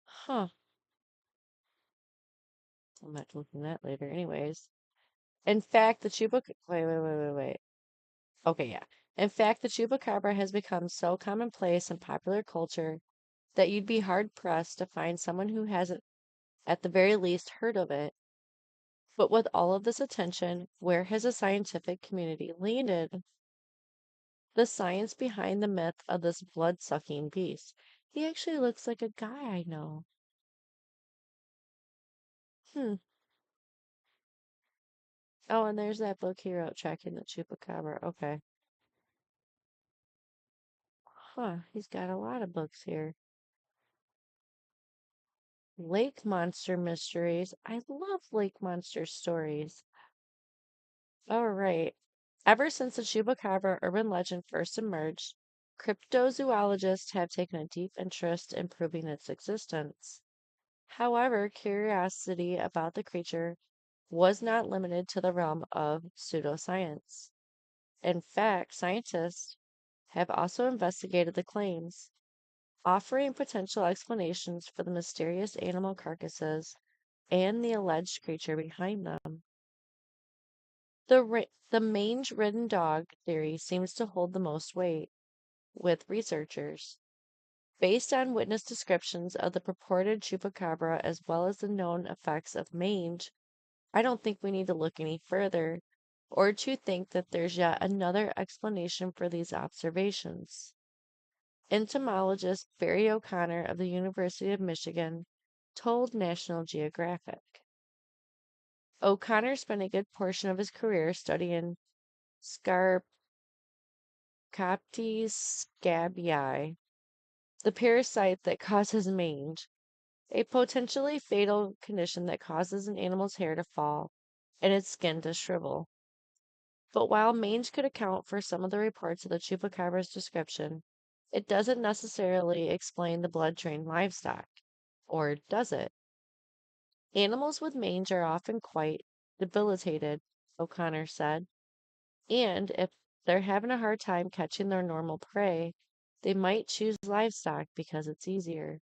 Huh. I'm not looking at that later. Anyways. In fact, the wait. Okay, yeah. In fact, the chupacabra has become so commonplace in popular culture that you'd be hard pressed to find someone who hasn't, at the very least, heard of it. But with all of this attention, where has the scientific community landed? The science behind the myth of this blood-sucking beast. He actually looks like a guy I know. Hmm. Oh, and there's that book he wrote, Tracking the Chupacabra. Okay. Huh. He's got a lot of books here. Lake monster mysteries. I love lake monster stories. All right. Ever since the Chupacabra urban legend first emerged, cryptozoologists have taken a deep interest in proving its existence. However, curiosity about the creature was not limited to the realm of pseudoscience. In fact, scientists have also investigated the claims, offering potential explanations for the mysterious animal carcasses and the alleged creature behind them. The mange-ridden dog theory seems to hold the most weight with researchers. Based on witness descriptions of the purported chupacabra as well as the known effects of mange, I don't think we need to look any further or to think that there's yet another explanation for these observations. Entomologist Barry O'Connor of the University of Michigan told National Geographic. O'Connor spent a good portion of his career studying Scarpoptes scabii, the parasite that causes mange, a potentially fatal condition that causes an animal's hair to fall and its skin to shrivel. But while mange could account for some of the reports of the chupacabra's description, it doesn't necessarily explain the blood-trained livestock. Or does it? Animals with mange are often quite debilitated, O'Connor said, and if they're having a hard time catching their normal prey, they might choose livestock because it's easier.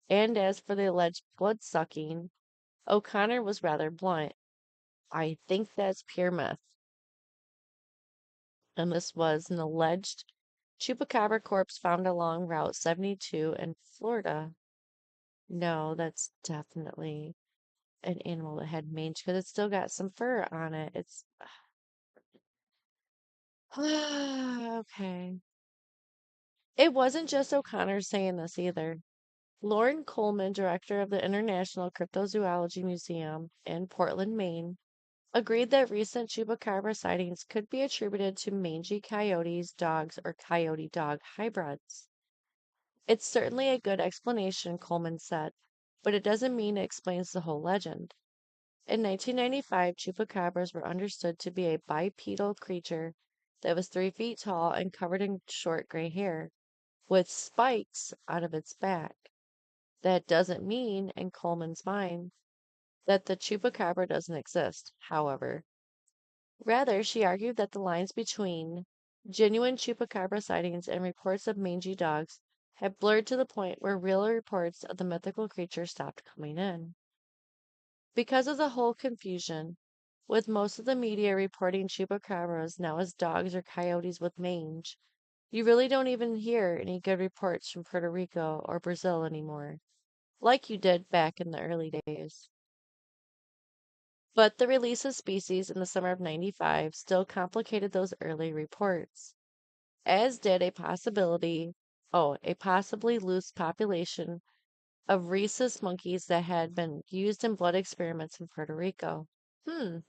And as for the alleged blood sucking, O'Connor was rather blunt. I think that's pure myth. And this was an alleged chupacabra corpse found along Route 72 in Florida. No, that's definitely an animal that had mange because it's still got some fur on it. It's okay. It wasn't just O'Connor saying this either. Lauren Coleman, director of the International Cryptozoology Museum in Portland, Maine, agreed that recent chupacabra sightings could be attributed to mangy coyotes, dogs, or coyote-dog hybrids. It's certainly a good explanation, Coleman said, but it doesn't mean it explains the whole legend. In 1995, chupacabras were understood to be a bipedal creature that was 3 feet tall and covered in short gray hair, with spikes out of its back. That doesn't mean, in Coleman's mind, that the chupacabra doesn't exist, however. Rather, she argued that the lines between genuine chupacabra sightings and reports of mangy dogs have blurred to the point where real reports of the mythical creature stopped coming in. Because of the whole confusion, with most of the media reporting chupacabras now as dogs or coyotes with mange, you really don't even hear any good reports from Puerto Rico or Brazil anymore, like you did back in the early days. But the release of species in the summer of 95 still complicated those early reports, as did a possibly loose population of rhesus monkeys that had been used in blood experiments in Puerto Rico. Didn't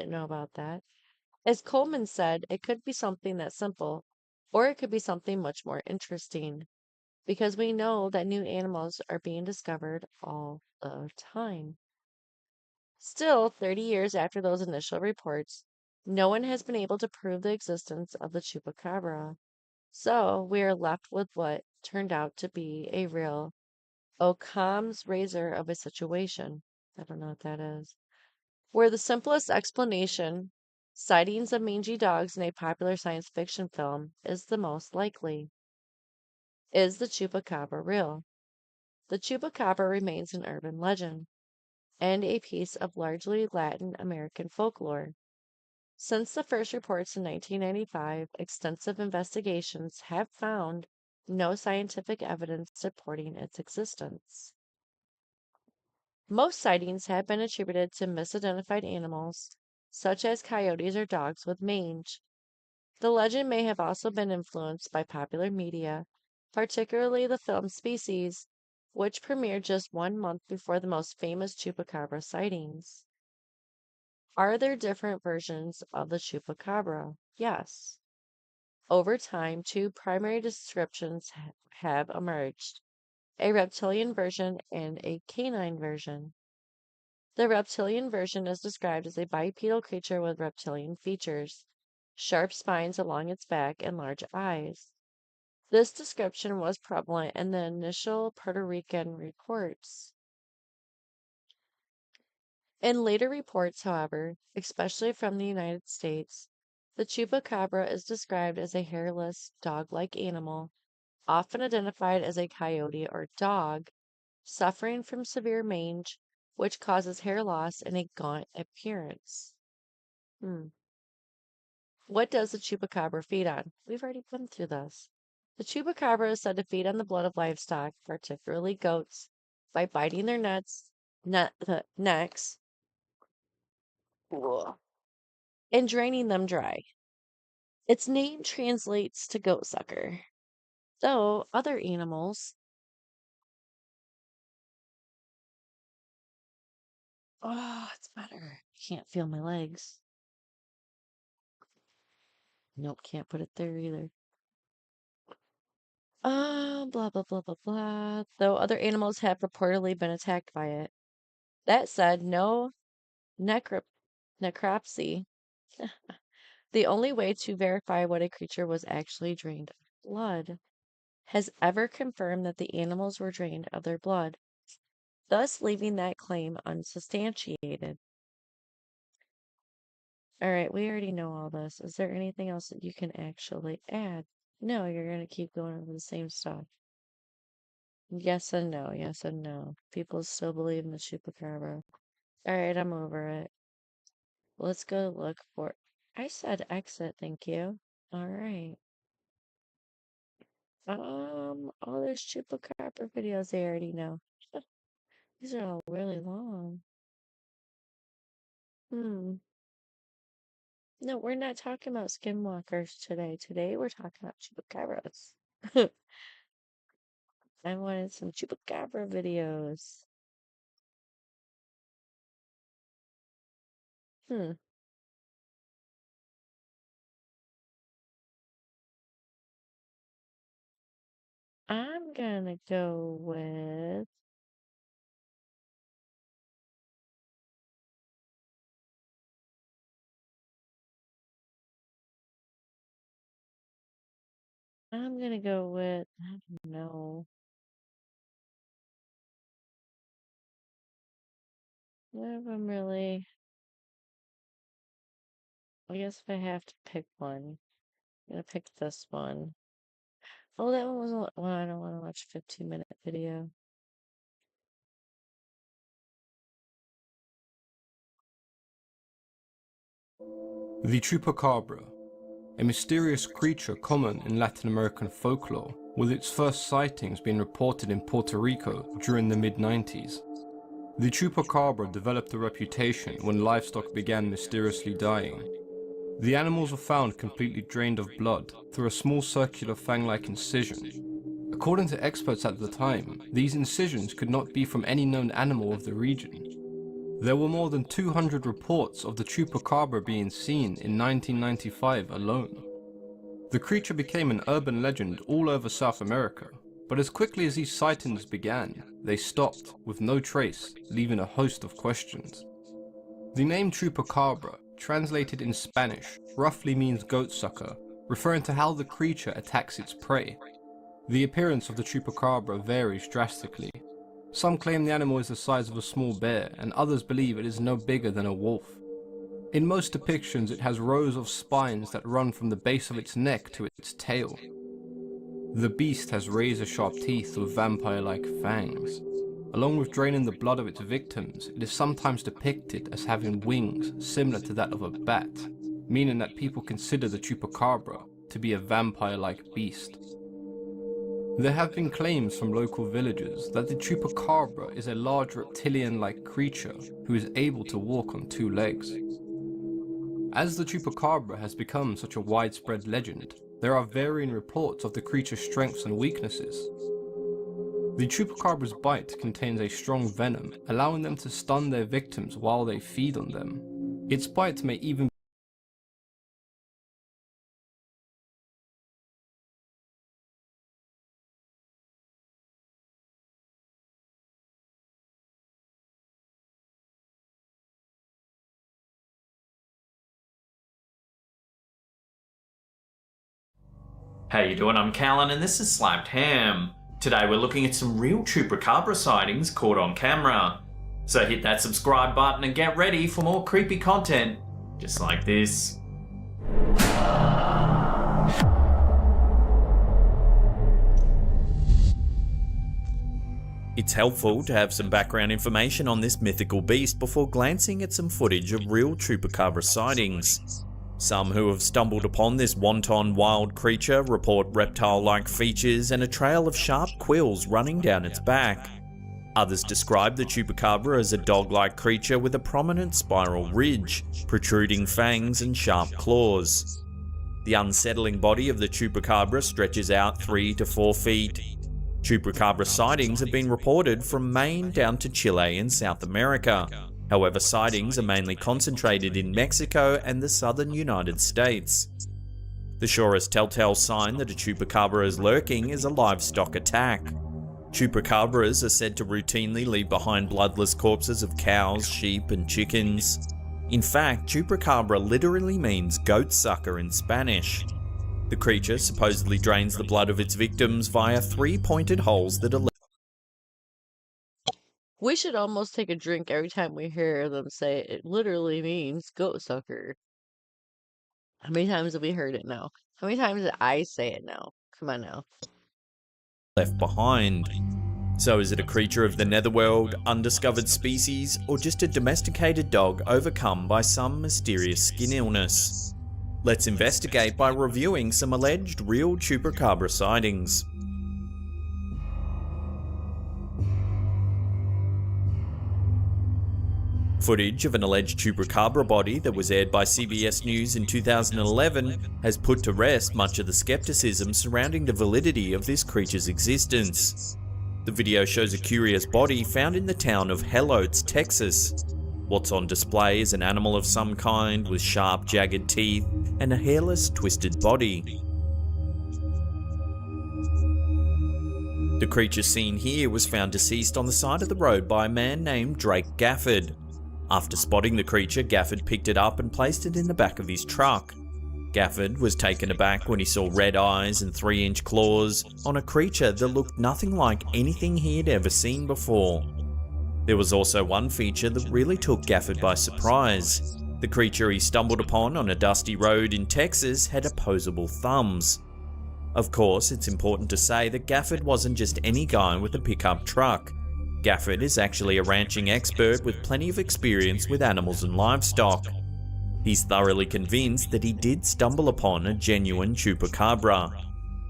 know about that. As Coleman said, it could be something that simple, or it could be something much more interesting, because we know that new animals are being discovered all the time. Still, 30 years after those initial reports, no one has been able to prove the existence of the chupacabra. So we are left with what turned out to be a real Occam's razor of a situation. I don't know what that is. Where the simplest explanation, sightings of mangy dogs in a popular science fiction film, is the most likely. Is the chupacabra real? The chupacabra remains an urban legend and a piece of largely Latin American folklore. Since the first reports in 1995, extensive investigations have found no scientific evidence supporting its existence. Most sightings have been attributed to misidentified animals, such as coyotes or dogs with mange. The legend may have also been influenced by popular media, particularly the film Species, which premiered just 1 month before the most famous chupacabra sightings. Are there different versions of the chupacabra? Yes. Over time, two primary descriptions have emerged. a reptilian version, and a canine version. The reptilian version is described as a bipedal creature with reptilian features, sharp spines along its back, and large eyes. This description was prevalent in the initial Puerto Rican reports. In later reports, however, especially from the United States, the chupacabra is described as a hairless, dog-like animal, often identified as a coyote or dog, suffering from severe mange, which causes hair loss and a gaunt appearance. Hmm. What does the chupacabra feed on? We've already been through this. The chupacabra is said to feed on the blood of livestock, particularly goats, by biting their necks ugh, and draining them dry. Its name translates to goat sucker, though other animals. Oh, it's better. Can't feel my legs. Nope, can't put it there either. Blah, blah, blah, blah, blah. Though other animals have reportedly been attacked by it. That said, no necropsy. The only way to verify what a creature was actually drained of blood has ever confirmed that the animals were drained of their blood, thus leaving that claim unsubstantiated. All right, we already know all this. Is there anything else that you can actually add? No, you're going to keep going over the same stuff. Yes and no, yes and no. People still believe in the chupacabra. All right, I'm over it. Let's go look for. I said exit, thank you. All right. All those chupacabra videos I already know. These are all really long. Hmm. No, we're not talking about skinwalkers today. Today we're talking about chupacabras. I wanted some chupacabra videos. Hmm. I'm gonna go with. I'm gonna go with. I don't know. None of them really. I guess if I have to pick one, I'm gonna pick this one. Oh, that one was. Well, I don't want to watch a 15-minute video. The Chupacabra, a mysterious creature common in Latin American folklore, with its first sightings being reported in Puerto Rico during the mid-90s. The Chupacabra developed a reputation when livestock began mysteriously dying. The animals were found completely drained of blood through a small circular fang-like incision. According to experts at the time, these incisions could not be from any known animal of the region. There were more than 200 reports of the Chupacabra being seen in 1995 alone. The creature became an urban legend all over South America, but as quickly as these sightings began, they stopped, with no trace, leaving a host of questions. The name Chupacabra, translated in Spanish, roughly means goat sucker, referring to how the creature attacks its prey. The appearance of the Chupacabra varies drastically. Some claim the animal is the size of a small bear, and others believe it is no bigger than a wolf. In most depictions, it has rows of spines that run from the base of its neck to its tail. The beast has razor-sharp teeth with vampire-like fangs. Along with draining the blood of its victims, it is sometimes depicted as having wings similar to that of a bat, meaning that people consider the Chupacabra to be a vampire-like beast. There have been claims from local villagers that the Chupacabra is a large reptilian-like creature who is able to walk on two legs. As the Chupacabra has become such a widespread legend, there are varying reports of the creature's strengths and weaknesses. The Chupacabra's bite contains a strong venom, allowing them to stun their victims while they feed on them. Its bite may even How you doing? I'm Callan and this is Slapped Ham. Today we're looking at some real Chupacabra sightings caught on camera. So hit that subscribe button and get ready for more creepy content, just like this. It's helpful to have some background information on this mythical beast before glancing at some footage of real Chupacabra sightings. Some who have stumbled upon this wanton wild creature report reptile-like features and a trail of sharp quills running down its back. Others describe the Chupacabra as a dog-like creature with a prominent spiral ridge, protruding fangs and sharp claws. The unsettling body of the Chupacabra stretches out 3 to 4 feet. Chupacabra sightings have been reported from Maine down to Chile in South America. However, sightings are mainly concentrated in Mexico and the southern United States. The surest telltale sign that a Chupacabra is lurking is a livestock attack. Chupacabras are said to routinely leave behind bloodless corpses of cows, sheep, and chickens. In fact, Chupacabra literally means goat sucker in Spanish. The creature supposedly drains the blood of its victims via 3 pointed holes that are We should almost take a drink every time we hear them say it literally means goat sucker. How many times have we heard it now? How many times did I say it now? Come on now. left behind. So is it a creature of the netherworld, undiscovered species, or just a domesticated dog overcome by some mysterious skin illness? Let's investigate by reviewing some alleged real Chupacabra sightings. Footage of an alleged Chupacabra body that was aired by CBS News in 2011 has put to rest much of the skepticism surrounding the validity of this creature's existence. The video shows a curious body found in the town of Helotes, Texas. What's on display is an animal of some kind with sharp, jagged teeth and a hairless, twisted body. The creature seen here was found deceased on the side of the road by a man named Drake Gafford. After spotting the creature, Gafford picked it up and placed it in the back of his truck. Gafford was taken aback when he saw red eyes and 3-inch claws on a creature that looked nothing like anything he had ever seen before. There was also one feature that really took Gafford by surprise. The creature he stumbled upon on a dusty road in Texas had opposable thumbs. Of course, it's important to say that Gafford wasn't just any guy with a pickup truck. Gafford is actually a ranching expert with plenty of experience with animals and livestock. He's thoroughly convinced that he did stumble upon a genuine Chupacabra.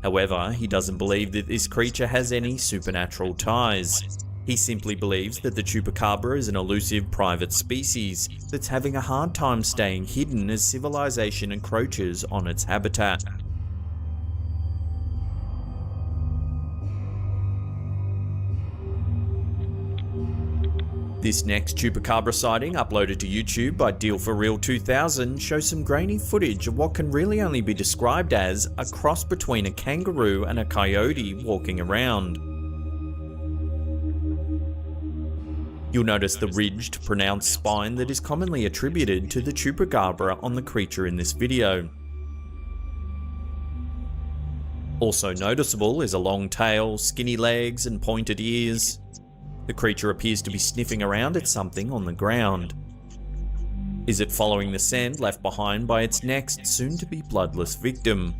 However, he doesn't believe that this creature has any supernatural ties. He simply believes that the Chupacabra is an elusive private species that's having a hard time staying hidden as civilization encroaches on its habitat. This next Chupacabra sighting, uploaded to YouTube by Deal for Real 2000, shows some grainy footage of what can really only be described as a cross between a kangaroo and a coyote walking around. You'll notice the ridged, pronounced spine that is commonly attributed to the Chupacabra on the creature in this video. Also noticeable is a long tail, skinny legs, and pointed ears. The creature appears to be sniffing around at something on the ground. Is it following the scent left behind by its next, soon-to-be bloodless victim?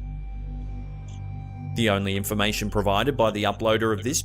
The only information provided by the uploader of this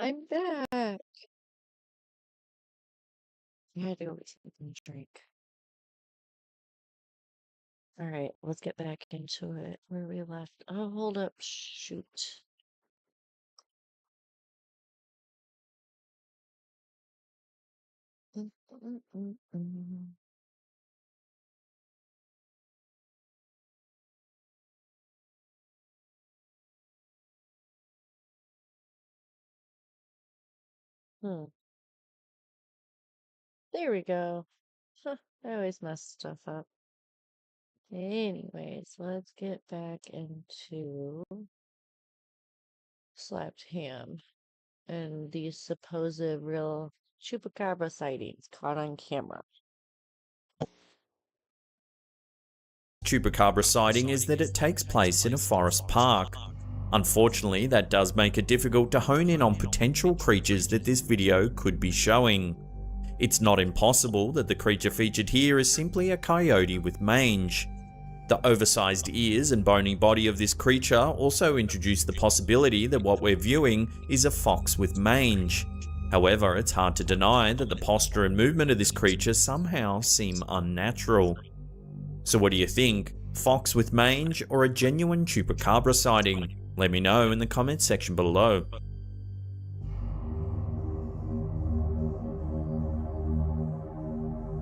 I'm back. I had to go get something to drink. All right, let's get back into it. Where we left. Oh, hold up. Shoot. Mm, mm, mm, mm. Hmm. There we go. Huh, I always mess stuff up. Anyways, let's get back into slapped ham and these supposed real chupacabra sightings caught on camera. Chupacabra sighting is that it takes place in a forest park. Unfortunately, that does make it difficult to hone in on potential creatures that this video could be showing. It's not impossible that the creature featured here is simply a coyote with mange. The oversized ears and bony body of this creature also introduce the possibility that what we're viewing is a fox with mange. However, it's hard to deny that the posture and movement of this creature somehow seem unnatural. So what do you think? Fox with mange or a genuine chupacabra sighting? Let me know in the comments section below.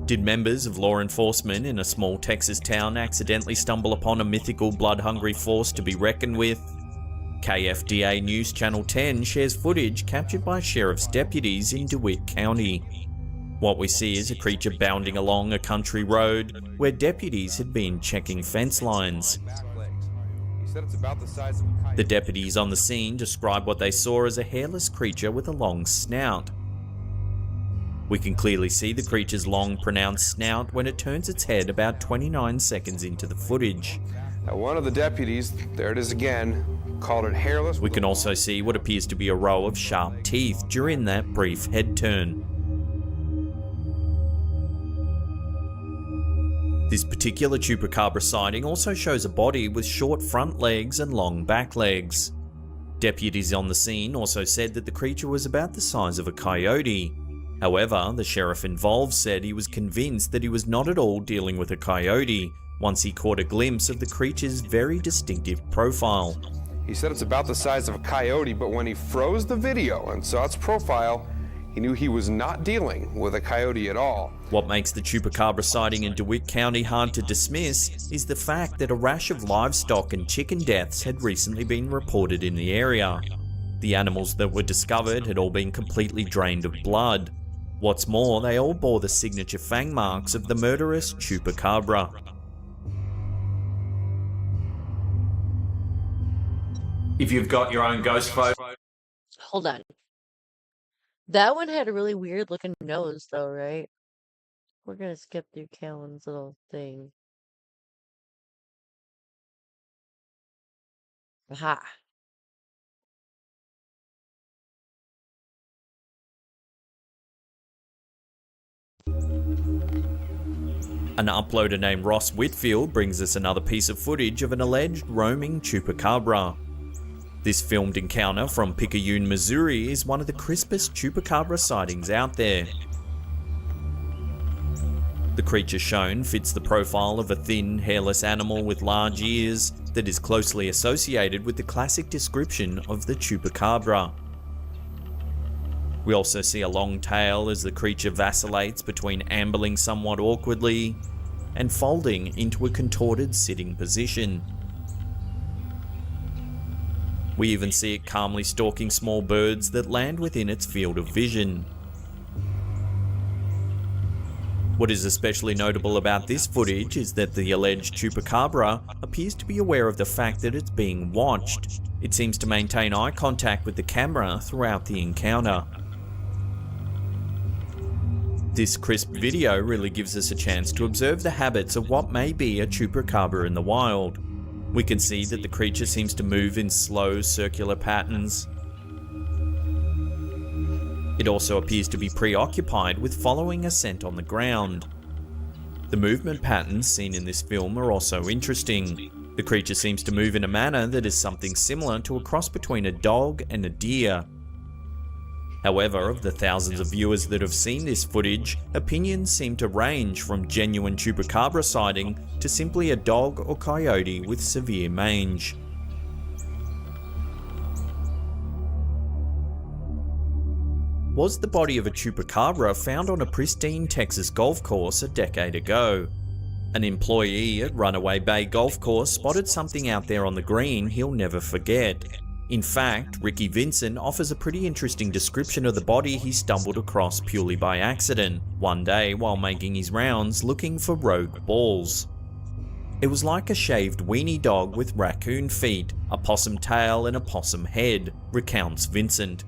Did members of law enforcement in a small Texas town accidentally stumble upon a mythical blood-hungry force to be reckoned with? KFDA News Channel 10 shares footage captured by sheriff's deputies in DeWitt County. What we see is a creature bounding along a country road where deputies had been checking fence lines. The deputies on the scene describe what they saw as a hairless creature with a long snout. We can clearly see the creature's long, pronounced snout when it turns its head about 29 seconds into the footage. Now, one of the deputies, there it is again, called it hairless. We can also see what appears to be a row of sharp teeth during that brief head turn. This particular chupacabra sighting also shows a body with short front legs and long back legs. Deputies on the scene also said that the creature was about the size of a coyote. However, the sheriff involved said he was convinced that he was not at all dealing with a coyote once he caught a glimpse of the creature's very distinctive profile. He said it's about the size of a coyote, but when he froze the video and saw its profile, he knew he was not dealing with a coyote at all. What makes the chupacabra sighting in DeWitt County hard to dismiss is the fact that a rash of livestock and chicken deaths had recently been reported in the area. The animals that were discovered had all been completely drained of blood. What's more, they all bore the signature fang marks of the murderous chupacabra. If you've got your own ghost photo... Hold on. That one had a really weird looking nose though, right? We're gonna skip through Callan's little thing. Aha. An uploader named Ross Whitfield brings us another piece of footage of an alleged roaming chupacabra. This filmed encounter from Picayune, Missouri is one of the crispest chupacabra sightings out there. The creature shown fits the profile of a thin, hairless animal with large ears that is closely associated with the classic description of the chupacabra. We also see a long tail as the creature vacillates between ambling somewhat awkwardly and folding into a contorted sitting position. We even see it calmly stalking small birds that land within its field of vision. What is especially notable about this footage is that the alleged chupacabra appears to be aware of the fact that it's being watched. It seems to maintain eye contact with the camera throughout the encounter. This crisp video really gives us a chance to observe the habits of what may be a chupacabra in the wild. We can see that the creature seems to move in slow circular patterns. It also appears to be preoccupied with following a scent on the ground. The movement patterns seen in this film are also interesting. The creature seems to move in a manner that is something similar to a cross between a dog and a deer. However, of the thousands of viewers that have seen this footage, opinions seem to range from genuine Chupacabra sighting to simply a dog or coyote with severe mange. Was the body of a Chupacabra found on a pristine Texas golf course a decade ago? An employee at Runaway Bay Golf Course spotted something out there on the green he'll never forget. In fact, Ricky Vincent offers a pretty interesting description of the body he stumbled across purely by accident, one day while making his rounds looking for rogue balls. It was like a shaved weenie dog with raccoon feet, a possum tail and a possum head, recounts Vincent.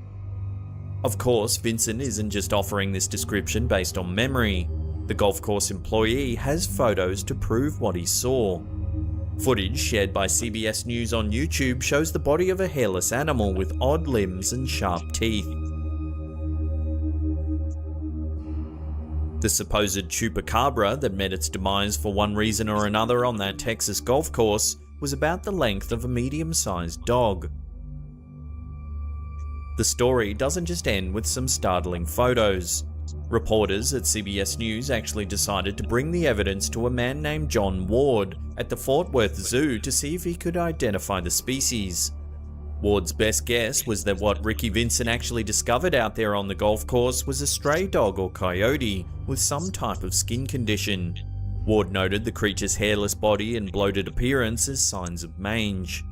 Of course, Vincent isn't just offering this description based on memory. The golf course employee has photos to prove what he saw. Footage shared by CBS News on YouTube shows the body of a hairless animal with odd limbs and sharp teeth. The supposed Chupacabra that met its demise for one reason or another on that Texas golf course was about the length of a medium-sized dog. The story doesn't just end with some startling photos. Reporters at CBS News actually decided to bring the evidence to a man named John Ward at the Fort Worth Zoo to see if he could identify the species. Ward's best guess was that what Ricky Vincent actually discovered out there on the golf course was a stray dog or coyote with some type of skin condition. Ward noted the creature's hairless body and bloated appearance as signs of mange.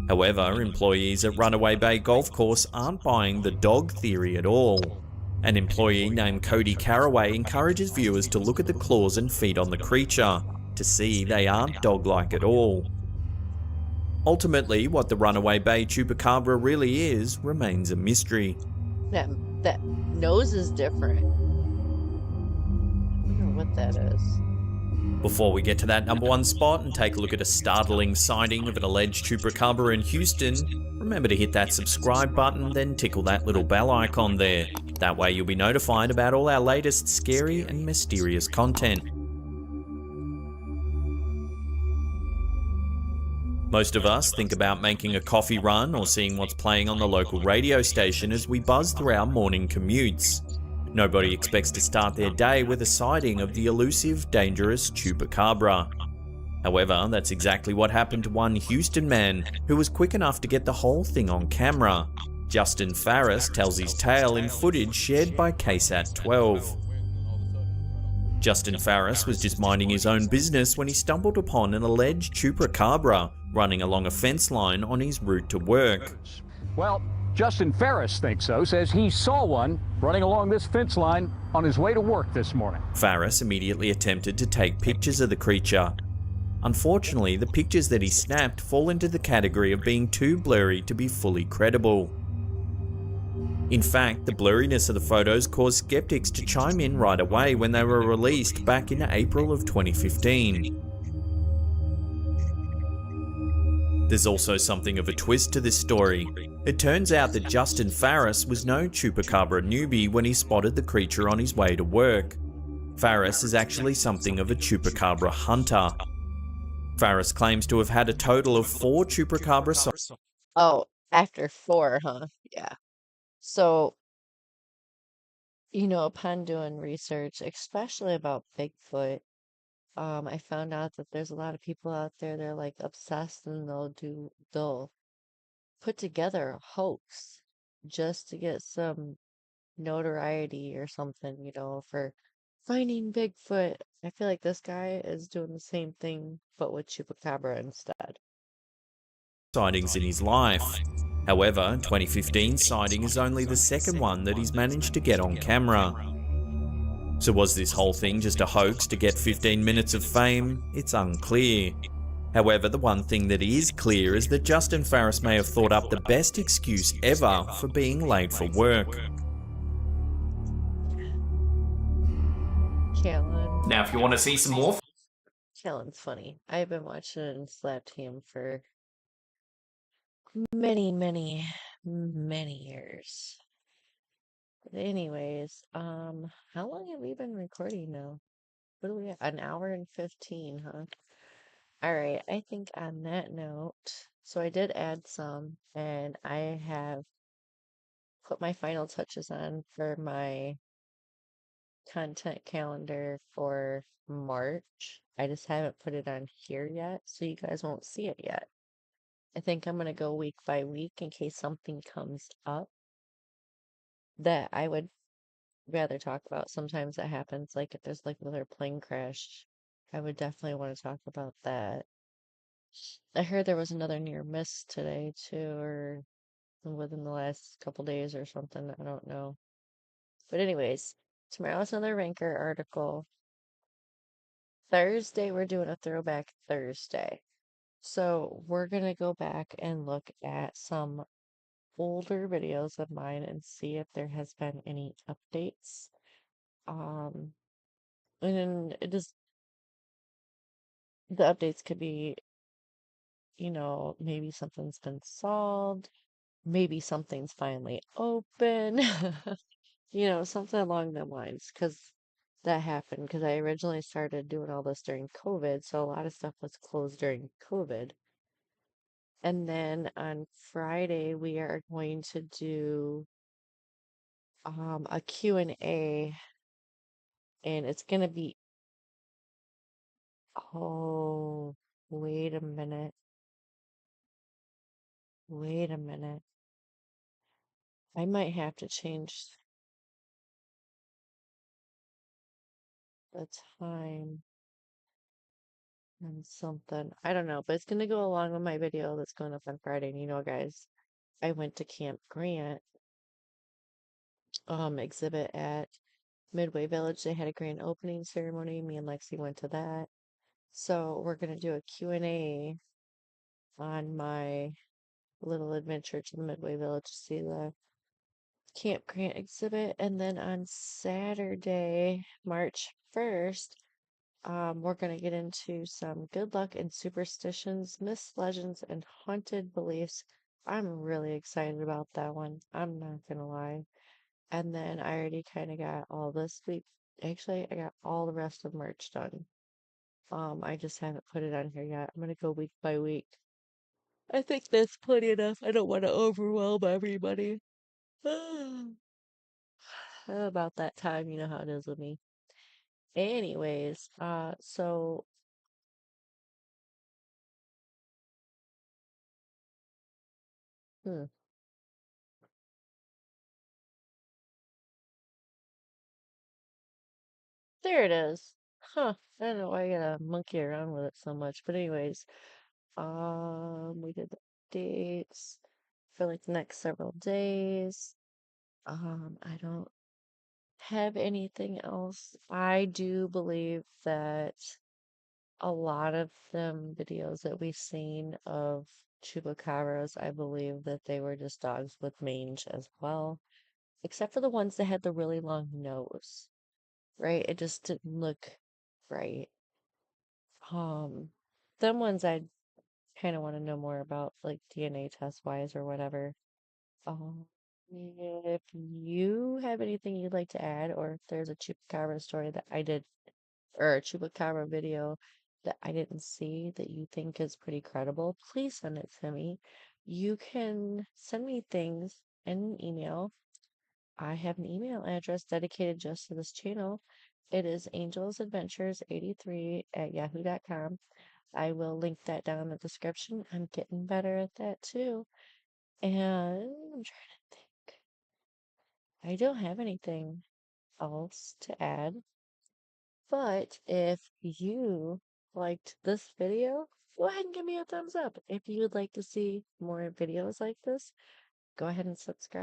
However, employees at Runaway Bay Golf Course aren't buying the dog theory at all. An employee named Cody Caraway encourages viewers to look at the claws and feet on the creature to see they aren't dog-like at all. Ultimately, what the Runaway Bay Chupacabra really is remains a mystery. That nose is different. I wonder what that is. Before we get to that #1 spot and take a look at a startling sighting of an alleged Chupacabra in Houston, remember to hit that subscribe button, then tickle that little bell icon there. That way you'll be notified about all our latest scary and mysterious content. Most of us think about making a coffee run or seeing what's playing on the local radio station as we buzz through our morning commutes. Nobody expects to start their day with a sighting of the elusive, dangerous Chupacabra. However, that's exactly what happened to one Houston man who was quick enough to get the whole thing on camera. Justin Farris tells his tale in footage shared by KSAT 12. Justin Farris was just minding his own business when he stumbled upon an alleged Chupacabra running along a fence line on his route to work. Well, Justin Farris thinks so, says he saw one running along this fence line on his way to work this morning. Farris immediately attempted to take pictures of the creature. Unfortunately, the pictures that he snapped fall into the category of being too blurry to be fully credible. In fact, the blurriness of the photos caused skeptics to chime in right away when they were released back in April of 2015. There's also something of a twist to this story. It turns out that Justin Farris was no Chupacabra newbie when he spotted the creature on his way to work. Farris is actually something of a Chupacabra hunter. Farris claims to have had a total of 4 Chupacabra sightings. Oh, after 4, huh? Yeah. So, upon doing research, especially about Bigfoot, I found out that there's a lot of people out there that are like obsessed and they'll put together a hoax just to get some notoriety or something, for finding Bigfoot. I feel like this guy is doing the same thing, but with Chupacabra instead. Sightings in his life. However, 2015 sighting is only the second one that he's managed to get on camera. So was this whole thing just a hoax to get 15 minutes of fame? It's unclear. However, the one thing that is clear is that Justin Farris may have thought up the best excuse ever for being late for work. Callan. Now, if you want to see some more... Callan's funny. I've been watching it and slapped him for many, many, many years. But anyways, how long have we been recording now? What do we have? An hour and 15, huh? Alright, I think on that note, so I did add some, and I have put my final touches on for my content calendar for March. I just haven't put it on here yet, so you guys won't see it yet. I think I'm gonna go week by week in case something comes up that I would rather talk about. Sometimes that happens, like if there's like another plane crash, I would definitely want to talk about that. I heard there was another near miss today too, or within the last couple days or something. I don't know. But anyways, tomorrow's another Ranker article. Thursday, we're doing a throwback Thursday. So we're gonna go back and look at some older videos of mine and see if there has been any updates. Um, and then it just the updates could be, maybe something's been solved, maybe something's finally open, something along them lines, because that happened because I originally started doing all this during COVID, so a lot of stuff was closed during COVID. And then on Friday, we are going to do a Q&A, and it's going to be, oh, wait a minute. Wait a minute. I might have to change the time and something. I don't know, but it's going to go along with my video that's going up on Friday. And guys, I went to Camp Grant exhibit at Midway Village. They had a grand opening ceremony. Me and Lexi went to that. So we're going to do a Q&A on my little adventure to the Midway Village to see the Camp Grant exhibit. And then on Saturday, March 1st, we're going to get into some good luck and superstitions, myths, legends, and haunted beliefs. I'm really excited about that one. I'm not going to lie. And then I already kind of got all this week. Actually, I got all the rest of March done. I just haven't put it on here yet. I'm going to go week by week. I think that's plenty enough. I don't want to overwhelm everybody. About that time, you know how it is with me. Anyways, so hmm, there it is. Huh. I don't know why I gotta monkey around with it so much. But anyways, we did the dates for like the next several days. I don't have anything else. I do believe that a lot of them videos that we've seen of chupacabras, I believe that they were just dogs with mange as well, except for the ones that had the really long nose, right? It just didn't look right. Um, them ones I kind of want to know more about, like DNA test wise or whatever. Um, if you have anything you'd like to add, or if there's a chupacabra story that I did, or a chupacabra video that I didn't see that you think is pretty credible, please send it to me. You can send me things in an email. I have an email address dedicated just to this channel. It is angelsadventures83@yahoo.com. I will link that down in the description. I'm getting better at that too. And I'm trying to think. I don't have anything else to add. But if you liked this video, go ahead and give me a thumbs up. If you would like to see more videos like this, go ahead and subscribe.